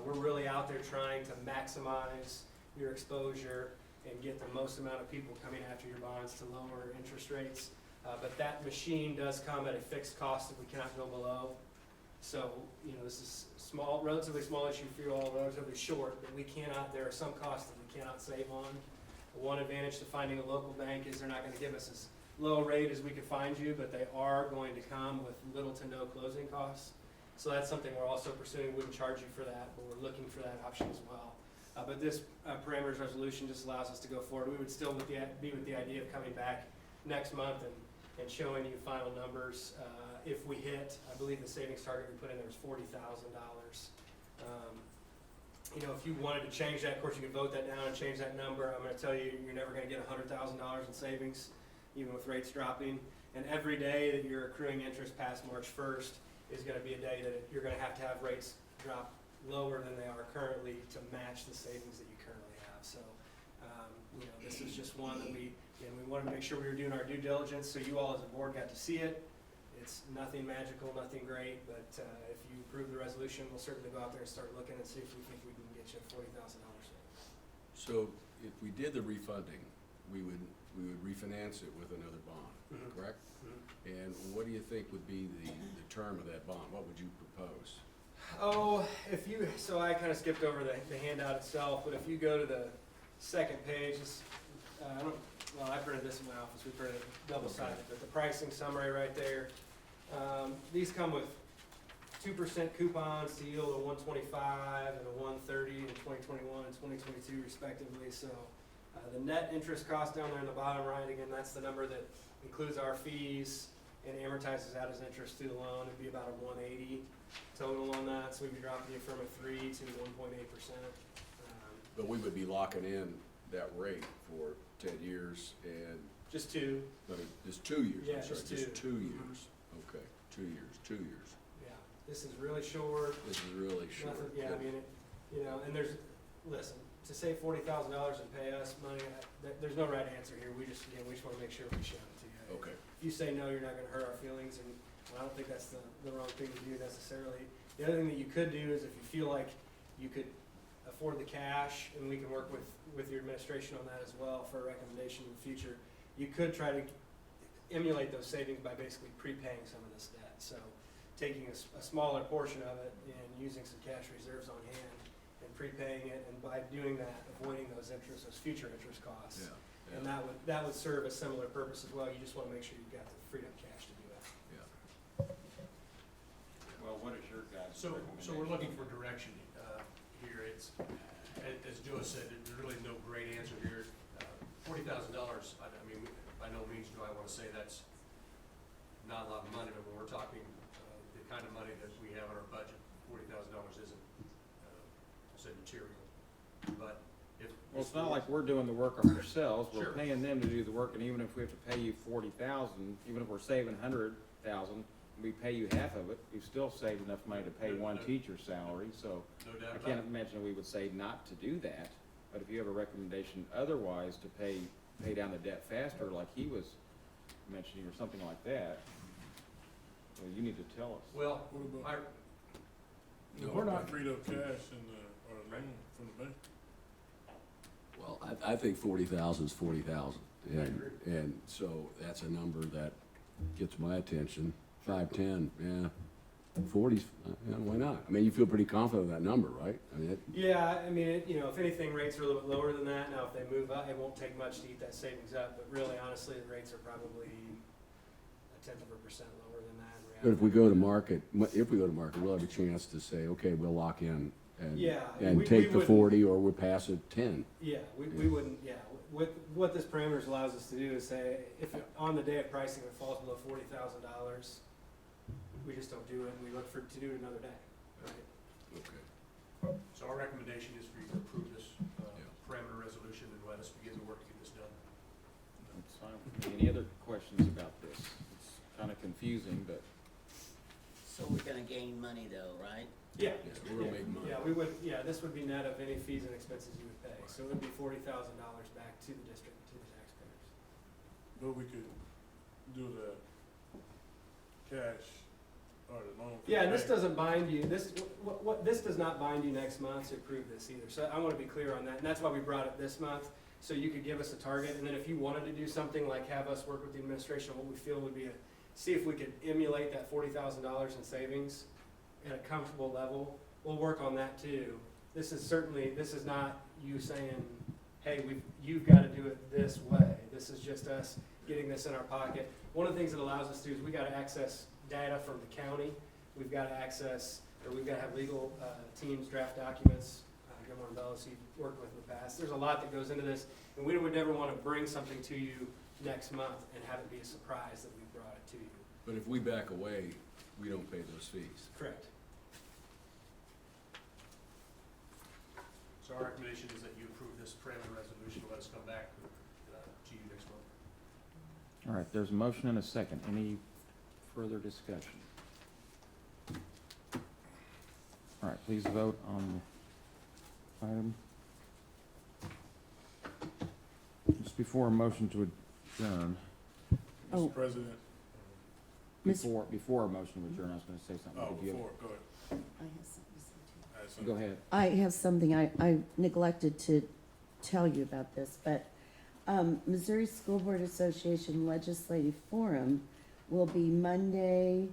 We're really out there trying to maximize your exposure and get the most amount of people coming after your bonds to lower interest rates. But that machine does come at a fixed cost that we cannot go below. So, this is small, relatively small issue for you all, relatively short, but there are some costs that we cannot save on. One advantage to finding a local bank is they're not gonna give us as low a rate as we could find you, but they are going to come with little to no closing costs. So that's something we're also pursuing. We wouldn't charge you for that, but we're looking for that option as well. But this parameters resolution just allows us to go forward. We would still be with the idea of coming back next month and showing you final numbers. If we hit, I believe the savings target we put in there was $40,000. If you wanted to change that, of course, you could vote that down and change that number. I'm going to tell you, you're never going to get $100,000 in savings, even with rates dropping. And every day that you're accruing interest past March 1st is going to be a day that you're going to have rates drop lower than they are currently to match the savings that you currently have. So, this is just one that we wanted to make sure we were doing our due diligence so you all as a board got to see it. It's nothing magical, nothing great, but if you approve the resolution, we'll certainly go out there and start looking and see if we think we can get you a $40,000 savings. So if we did the refunding, we would refinance it with another bond, correct? And what do you think would be the term of that bond? What would you propose? Oh, so I kind of skipped over the handout itself, but if you go to the second page, I printed this in my office, we printed it double-sided, but the pricing summary right there. These come with 2% coupons to yield a 125 and a 130 in 2021 and 2022 respectively. So the net interest cost down there in the bottom right, again, that's the number that includes our fees and amortizes out as interest through the loan. It'd be about a 180 total on that, so we'd be dropping you from a 3 to 1.8%. But we would be locking in that rate for 10 years and... Just 2. Just 2 years, Yeah, I'm sorry, just 2 years. Okay, 2 years. Yeah, this is really short. This is really short. Nothing, yeah, I mean, and listen, to save $40,000 and pay us money, there's no right answer here. We just want to make sure we show it to you. Okay. If you say no, you're not going to hurt our feelings, and I don't think that's the wrong thing to do necessarily. The other thing that you could do is if you feel like you could afford the cash, and we can work with your administration on that as well for a recommendation in the future, you could try to emulate those savings by basically prepaying some of this debt. So taking a smaller portion of it and using some cash reserves on hand and prepaying it, and by doing that, avoiding those future interest costs. Yeah. And that would serve a similar purpose as well. You just want to make sure you've got the freed up cash to do that. Yeah. Well, what is your guys' So we're looking for direction here. It's, as Joe said, there's really no great answer here. $40,000, I mean, by no means do I want to say that's not a lot of money, but when we're talking the kind of money that we have in our budget, $40,000 isn't, say, material. But if... Well, it's not like we're doing the work ourselves. We're Sure. paying them to do the work, and even if we have to pay you $40,000, even if we're saving $100,000, we pay you half of it, you've still saved enough money to pay one teacher's salary. So No doubt I about can't it. imagine we would say not to do that. But if you have a recommendation otherwise to pay down the debt faster, like he was mentioning, or something like that, well, you need to tell us. Well, No, We're not freed up cash in our loan from the bank. Well, I think 40,000 is 40,000. And so that's a number that gets my attention. 5, 10, yeah. 40s, why not? I mean, you feel pretty confident of that number, right? I mean, If anything, rates are a little bit lower than that. Now, if they move up, it won't take much to eat that savings up, but really, honestly, the rates are probably 0.1% lower than that in reality. but if we go to market, we'll have a chance to say, okay, we'll lock in and take the 40, or we'll pass it 10. Yeah, we wouldn't, what this parameters allows us to do is say, if on the day of pricing it falls below $40,000, we just don't do it, and we look to do it another day, right? Okay. So our recommendation is for you to approve this parameter resolution and let us begin the work to get this done. That's fine with me. Any other questions about this? It's kind of confusing, but So we're gonna gain money though, right? Yeah. Yes, we're gonna make money. Yeah, we would, this would be net of any fees and expenses you would pay, so it would be $40,000 back to the district, to the taxpayers. But we could do the cash or the loan. for Yeah, and the this bank. doesn't bind you, this does not bind you next month to approve this either, so I wanna be clear on that, and that's why we brought it this month, so you could give us a target, and then if you wanted to do something like have us work with the administration on what we feel would be see if we could emulate that $40,000 in savings at a comfortable level, we'll work on that too. This is not you saying, hey, you've gotta do it this way, this is just us getting this in our pocket. One of the things it allows us to do is we gotta access data from the county, we've gotta have legal teams draft documents. Gilmore Bellis you've worked with in the past. There's a lot that goes into this, and we would never want to bring something to you next month and have it be a surprise that we brought it to you. But if we back away, we don't pay those fees. Correct. So our recommendation is that you approve this parameter resolution, let us come back to you next month. all right, there's a motion and a second. Any further discussion? All right, please vote on the item. Just before a motion to adjourn, Oh. Mr. President, Miss- before a motion to adjourn, I was gonna say something. oh, Did you have- before, go ahead. I have something to say too. I had something. Go ahead. I have something, I neglected to tell you about this, but Missouri School Board Association Legislative Forum will be Monday,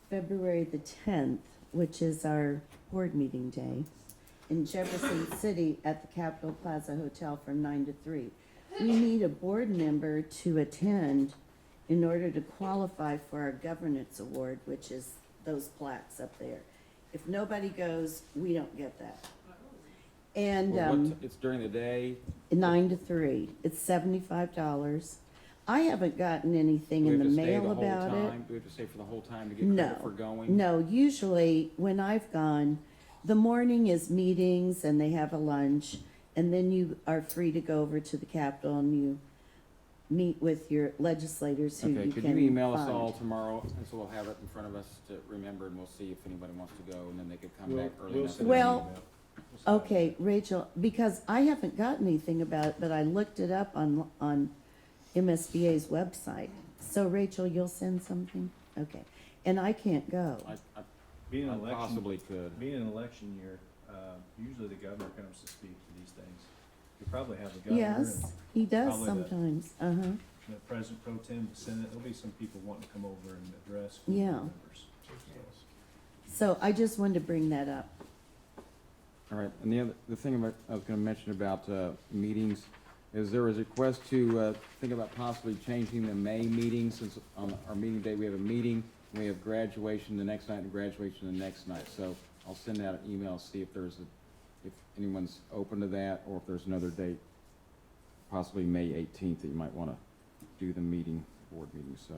February the 10th, which is our board meeting day, in Jefferson City at the Capitol Plaza Hotel from 9 to 3. We need a board member to attend in order to qualify for our governance award, which is those plaques up there. If nobody goes, we don't get that. And Well, it's during the day. 9 to 3. It's $75. I haven't gotten anything Do we in have the to stay mail whole about it. time? Do we have to stay for the whole time to get credit for going? No, usually when I've gone, the morning is meetings and they have a lunch, and then you are free to go over to the Capitol and you meet with your legislators who Okay, you could can you email us find. all tomorrow, and so we'll have it in front of us to remember, and we'll see if anybody wants to go, and then they could come We'll- back early we'll enough. send to an Well, email. We'll send an Okay, email. Rachel, because I haven't got anything about it, but I looked it up on MSBA's website. So Rachel, you'll send something? Okay. And I can't go. Being an I election, possibly could. being an election year, usually the governor comes to speak to these things. You probably have the governor Yes, he does probably the- sometimes. and the president pro tem, the senate. There'll be some people wanting to come over and address school board Yeah. members. So I just wanted to bring that up. All right, and the thing about, I was gonna mention about, meetings, is there was a request to, think about possibly changing the May meeting, since on our meeting day, we have a meeting, we have graduation the next night and graduation the next night, so I'll send out an email, see if if anyone's open to that, or if there's another date, possibly May 18th, that you might wanna do the meeting, board meeting, so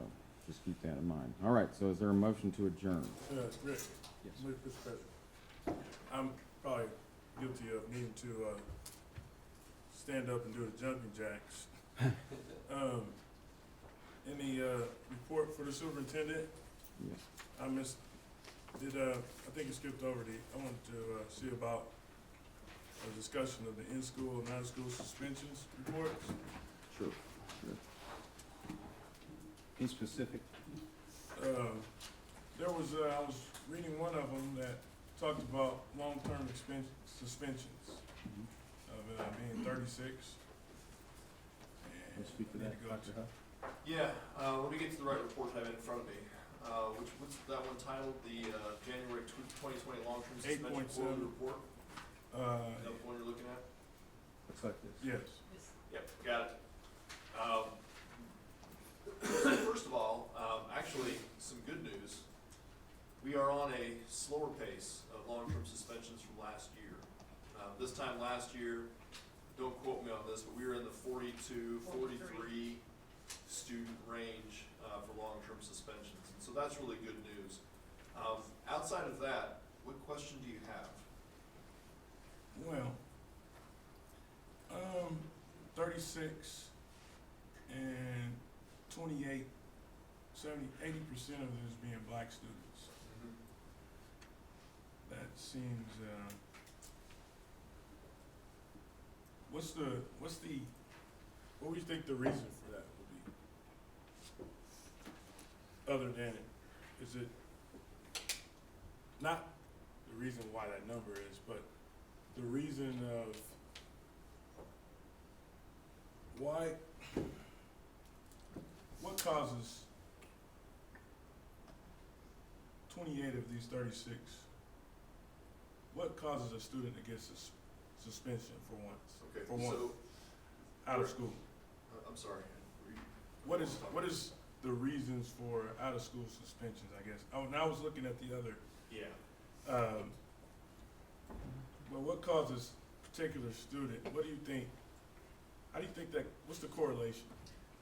just keep that in mind. All right, so is there a motion to adjourn? Rick, Yes. Mr. President, I'm probably guilty of needing to, stand up and do the jumping jacks. Any, report for the superintendent? Yes. I think you skipped over I wanted to, see about a discussion of the in-school and out-of-school suspensions reports. Sure. Be specific. There was, I was reading one of them that talked about long-term suspensions of being 36. We'll speak to that, Dr. Huff. Yeah, let me get to the right report I have in front of me. What's that one titled? The January 2020 long-term suspension 8.7. quarterly report? Is that the one you're looking at? Looks like this. Yes. Yep, got it. So first of all, actually, some good news. We are on a slower pace of long-term suspensions from last year. This time last year, don't quote me on this, but we were in the 42, 43 student range for long-term suspensions. And so So that's really good news. Outside of that, what question do you have? Well, 36 and 28, 70, 80% of it is being black students. That seems, what do you think the reason for that would be? Other than, is it not the reason why that number is, but the reason of why, what causes 28 of these 36, what causes a student to get suspension for once? Okay, For one, so, out of school? I'm sorry. What is the reasons for out of school suspensions, I guess? Oh, and I was looking at the other, Yeah. well, what causes particular student, what do you think, how do you think that, what's the correlation?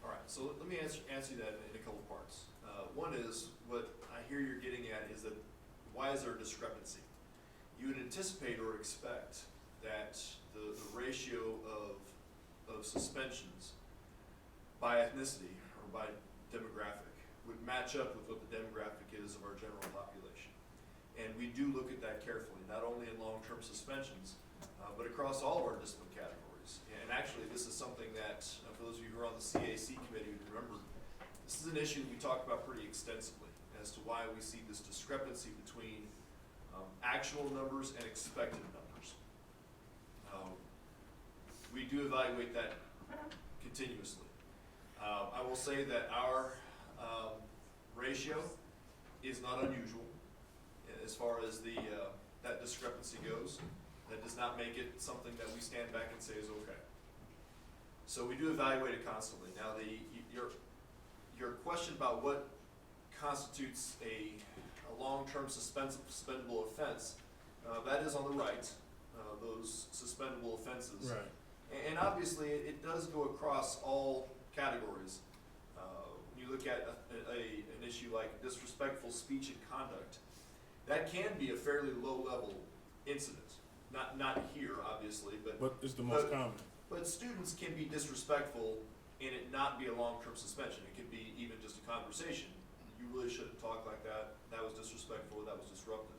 All right, so let me answer that in a couple parts. One is, what I hear you're getting at is that, why is there a discrepancy? You would anticipate or expect that the ratio of suspensions by ethnicity or by demographic would match up with what the demographic is of our general population. And we do look at that carefully, not only in long-term suspensions, but across all of our discipline categories. And actually, this is something that, for those of you who are on the CAC committee, would remember, this is an issue that we talked about pretty extensively as to why we see this discrepancy between actual numbers and expected numbers. We do evaluate that continuously. I will say that our ratio is not unusual as far as that discrepancy goes. That does not make it something that we stand back and say is okay. So we do evaluate it constantly. Now, your question about what constitutes a long-term suspendable offense, that is on the right, those suspendable offenses. Right. And obviously, it does go across all categories. When you look at an issue like disrespectful speech and conduct, that can be a fairly low-level incident. Not here, obviously, but it's the most common. But students can be disrespectful and it not be a long-term suspension. It could be even just a conversation. You really shouldn't talk like that. That was disrespectful. That was disruptive.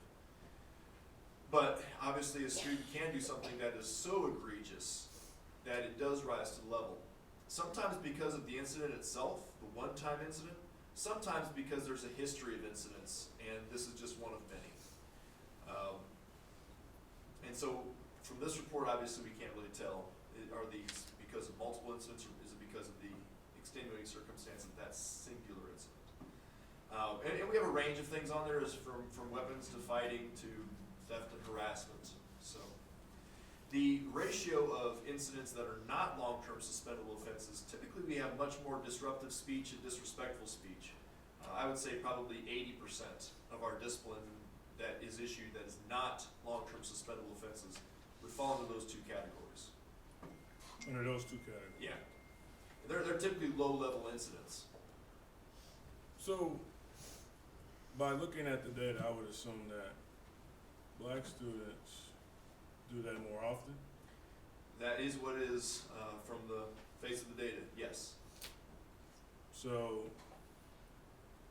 But obviously, a student can do something that is so egregious that it does rise to the level. Sometimes because of the incident itself, the one-time incident. Sometimes because there's a history of incidents, and this is just one of many. And so, from this report, obviously, we can't really tell. Are these because of multiple incidents, or is it because of the extenuating circumstance of that singular incident? And we have a range of things on there, from weapons to fighting to theft and harassment. So, the ratio of incidents that are not long-term suspendable offenses, typically we have much more disruptive speech and disrespectful speech. I would say probably 80% of our discipline that is issued that is not long-term suspendable offenses would fall into those two categories. Under those two categories? Yeah. They're typically low-level incidents. So, by looking at the data, I would assume that black students do that more often? That is what is from the face of the data, yes. So,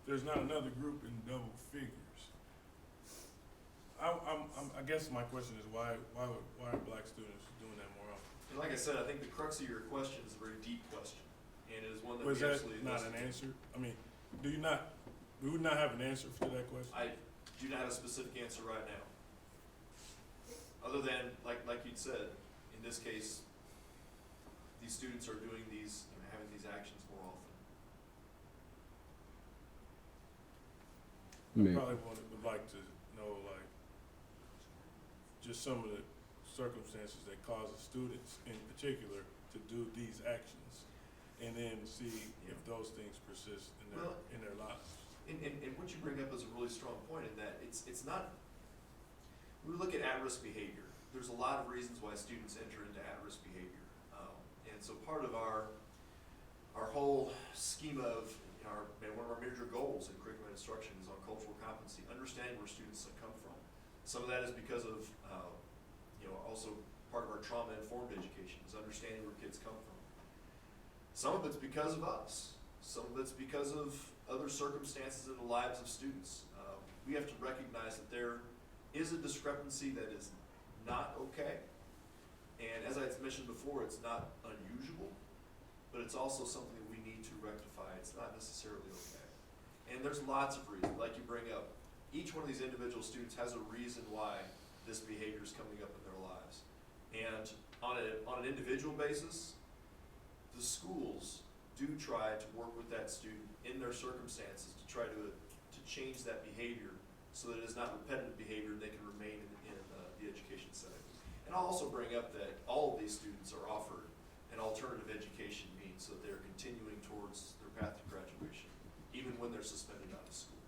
there's not another group in double figures. I guess my question is why are black students doing that more often? And like I said, I think the crux of your question is a very deep question, and it is one that Was we that absolutely not an answer? I mean, we would not have an answer to that question? I do not have a specific answer right now. Other than, like you'd said, in this case, these students are doing these, having these actions more often. I probably would like to know, like, just some of the circumstances that cause the students in particular to do these actions, and then see if those things persist in their lives. And what you bring up is a really strong point in that it's not, when we look at at-risk behavior, there's a lot of reasons why students enter into at-risk behavior. And so part of our whole schema of one of our major goals in curriculum instruction is on cultural competency, understanding where students come from. Some of that is because of, also part of our trauma-informed education is understanding where kids come from. Some of it's because of us. Some of it's because of other circumstances in the lives of students. We have to recognize that there is a discrepancy that is not okay. And as I mentioned before, it's not unusual, but it's also something that we need to rectify. It's not necessarily okay. And there's lots of reasons, like you bring up. Each one of these individual students has a reason why this behavior is coming up in their lives. And on an individual basis, the schools do try to work with that student in their circumstances to try to change that behavior so that it is not repetitive behavior and they can remain in the education setting. And I'll also bring up that all of these students are offered an alternative education means so that they're continuing towards their path to graduation, even when they're suspended out of school.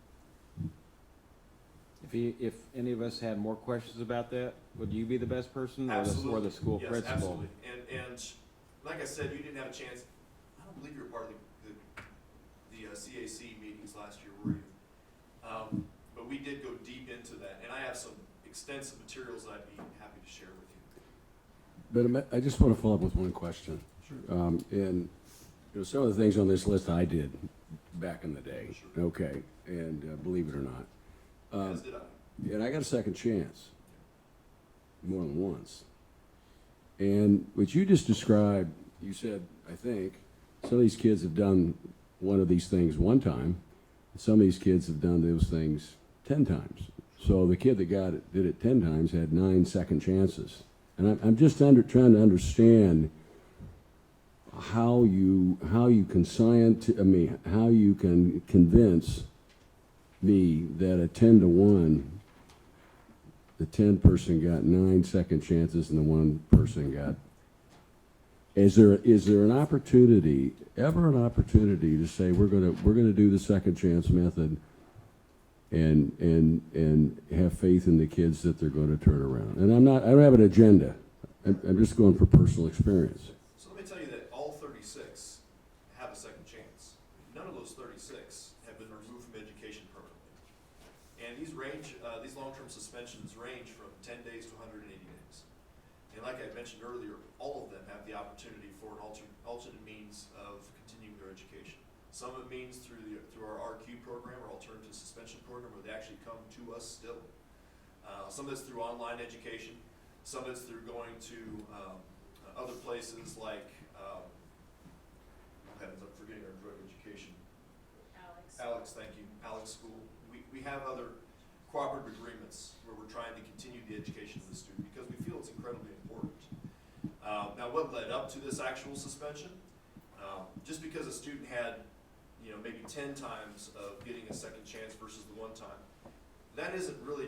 If any of us had more questions about that, would you be the best person Absolutely. or the school Yes, principal? absolutely. And like I said, you didn't have a chance. I don't believe you were part of the CAC meetings last year, were you? But we did go deep into that, and I have some extensive materials that I'd be happy to share with you. But I just want to follow up with one question. Sure. And some of the things on this list I did back in the day. Sure. Okay, and believe it or not. As did I. And I got a second chance, more than once. And what you just described, you said, I think, some of these kids have done one of these things one time. Some of these kids have done those things 10 times. So the kid that did it 10 times had 9 second chances. And I'm just trying to understand how you can how you can convince me that a 10-to-1, the 10 person got 9 second chances and the 1 person got. Is there an opportunity, ever an opportunity to say we're gonna do the second chance method and have faith in the kids that they're going to turn around? And I don't have an agenda. I'm just going for personal experience. So let me tell you that all 36 have a second chance. None of those 36 have been removed from education permanently. And these long-term suspensions range from 10 days to 180 days. And like I mentioned earlier, all of them have the opportunity for an alternate means of continuing their education. Some of it means through our RQ program, or alternative suspension program, where they actually come to us still. Some of it's through online education. Some of it's through going to other places like, oh heavens, I'm forgetting our drug education. Alex, thank you. Alex School. We have other cooperative agreements where we're trying to continue the education of the student because we feel it's incredibly important. Now, what led up to this actual suspension? Just because a student had, maybe 10 times of getting a second chance versus the 1 time, that isn't really,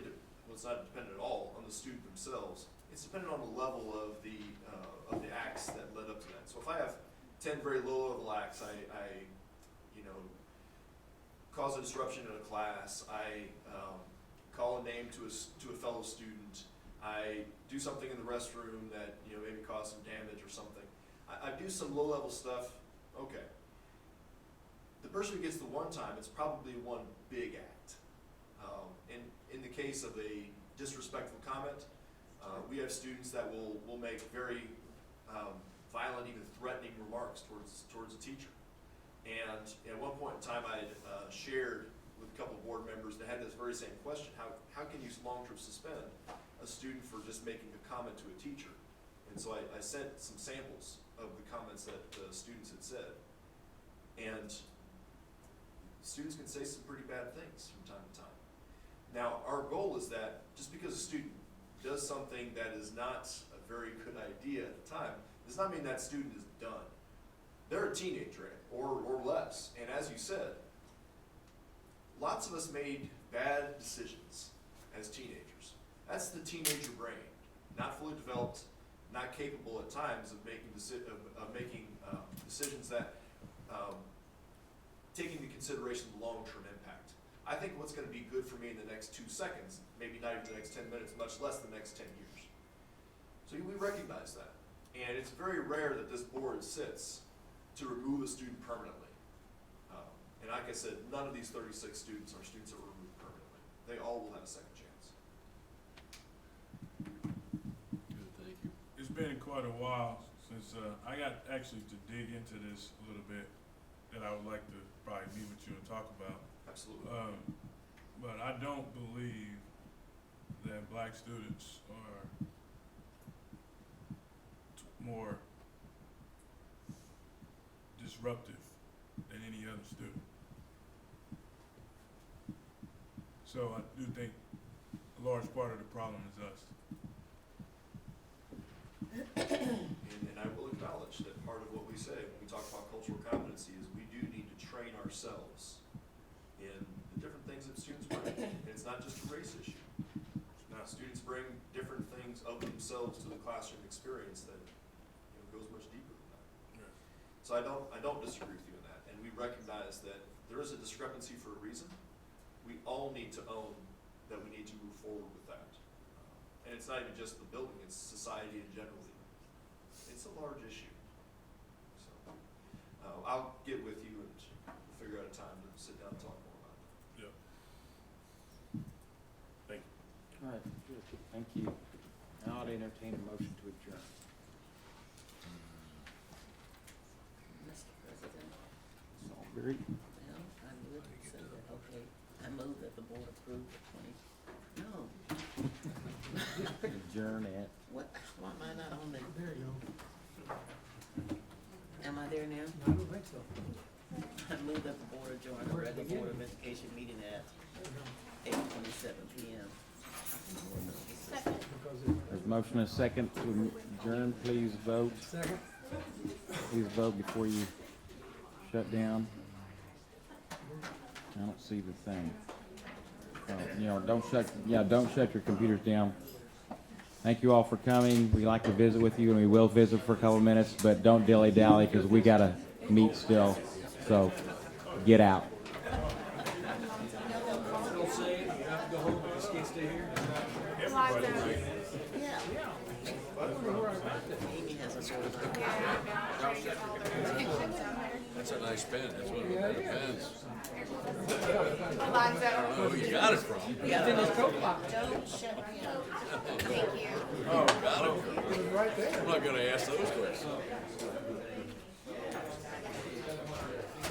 it's not dependent at all on the student themselves. It's dependent on the level of the acts that led up to that. So if I have 10 very low-level acts, I cause a disruption in a class, I call a name to a fellow student, I do something in the restroom that maybe cause some damage or something. I do some low-level stuff. Okay. The person who gets the 1 time, it's probably one big act. In the case of a disrespectful comment, we have students that will make very violent, even threatening remarks towards a teacher. And at one point in time, I had shared with a couple of board members that had this very same question: how can you long-term suspend a student for just making a comment to a teacher? And so I sent some samples of the comments that the students had said, and students can say some pretty bad things from time to time. Now, our goal is that just because a student does something that is not a very good idea at the time, does not mean that student is done. They're a teenager or less, and as you said, lots of us made bad decisions as teenagers. That's the teenager brain, not fully developed, not capable at times of making decisions that take into consideration the long-term impact. I think what's going to be good for me in the next 2 seconds, maybe not even the next 10 minutes, much less the next 10 years. So we recognize that. And it's very rare that this board sits to remove a student permanently. And like I said, none of these 36 students are students that were removed permanently. They all will have a second chance. Good, thank you. It's been quite a while since, I got actually to dig into this a little bit, that I would like to probably meet with you and talk about. Absolutely. But I don't believe that black students are more disruptive than any other student. So I do think a large part of the problem is us. And I will acknowledge that part of what we say when we talk about cultural competency is we do need to train ourselves in the different things that students bring. And it's not just a race issue. Now, students bring different things of themselves to the classroom experience that goes much deeper than that. Yeah. So I don't disagree with you in that. And we recognize that there is a discrepancy for a reason. We all need to own that we need to move forward with that. And it's not even just the building, it's society in general. It's a large issue. So, I'll get with you and we'll figure out a time to sit down and talk more about that. Yeah. Thank you. All right, good. Thank you. Now I'd entertain a motion to adjourn. Mr. President, Salisbury? well, I would say that, okay, I move that the board approve the Adjourn at. what, why am I not on there? There you go. Am I there now? I don't think so. I move that the board adjourn the regular Board of Education meeting at 8:27 p.m. Second. There's motion and a second to adjourn. Please vote. Second. Please vote before you shut down. I don't see the thing. Don't shut your computers down. Thank you all for coming. We like to visit with you, and we will visit for a couple of minutes, but don't dilly-dally because we got to meet still. So get out. Don't say it, you have to go home, you just can't stay here. Yeah. Amy has a sort of That's a nice pen, that's one of the better pens. Line's I don't know who you got it from. Yeah. Don't shut down. Thank you. Oh, got it. I'm not gonna ask those questions.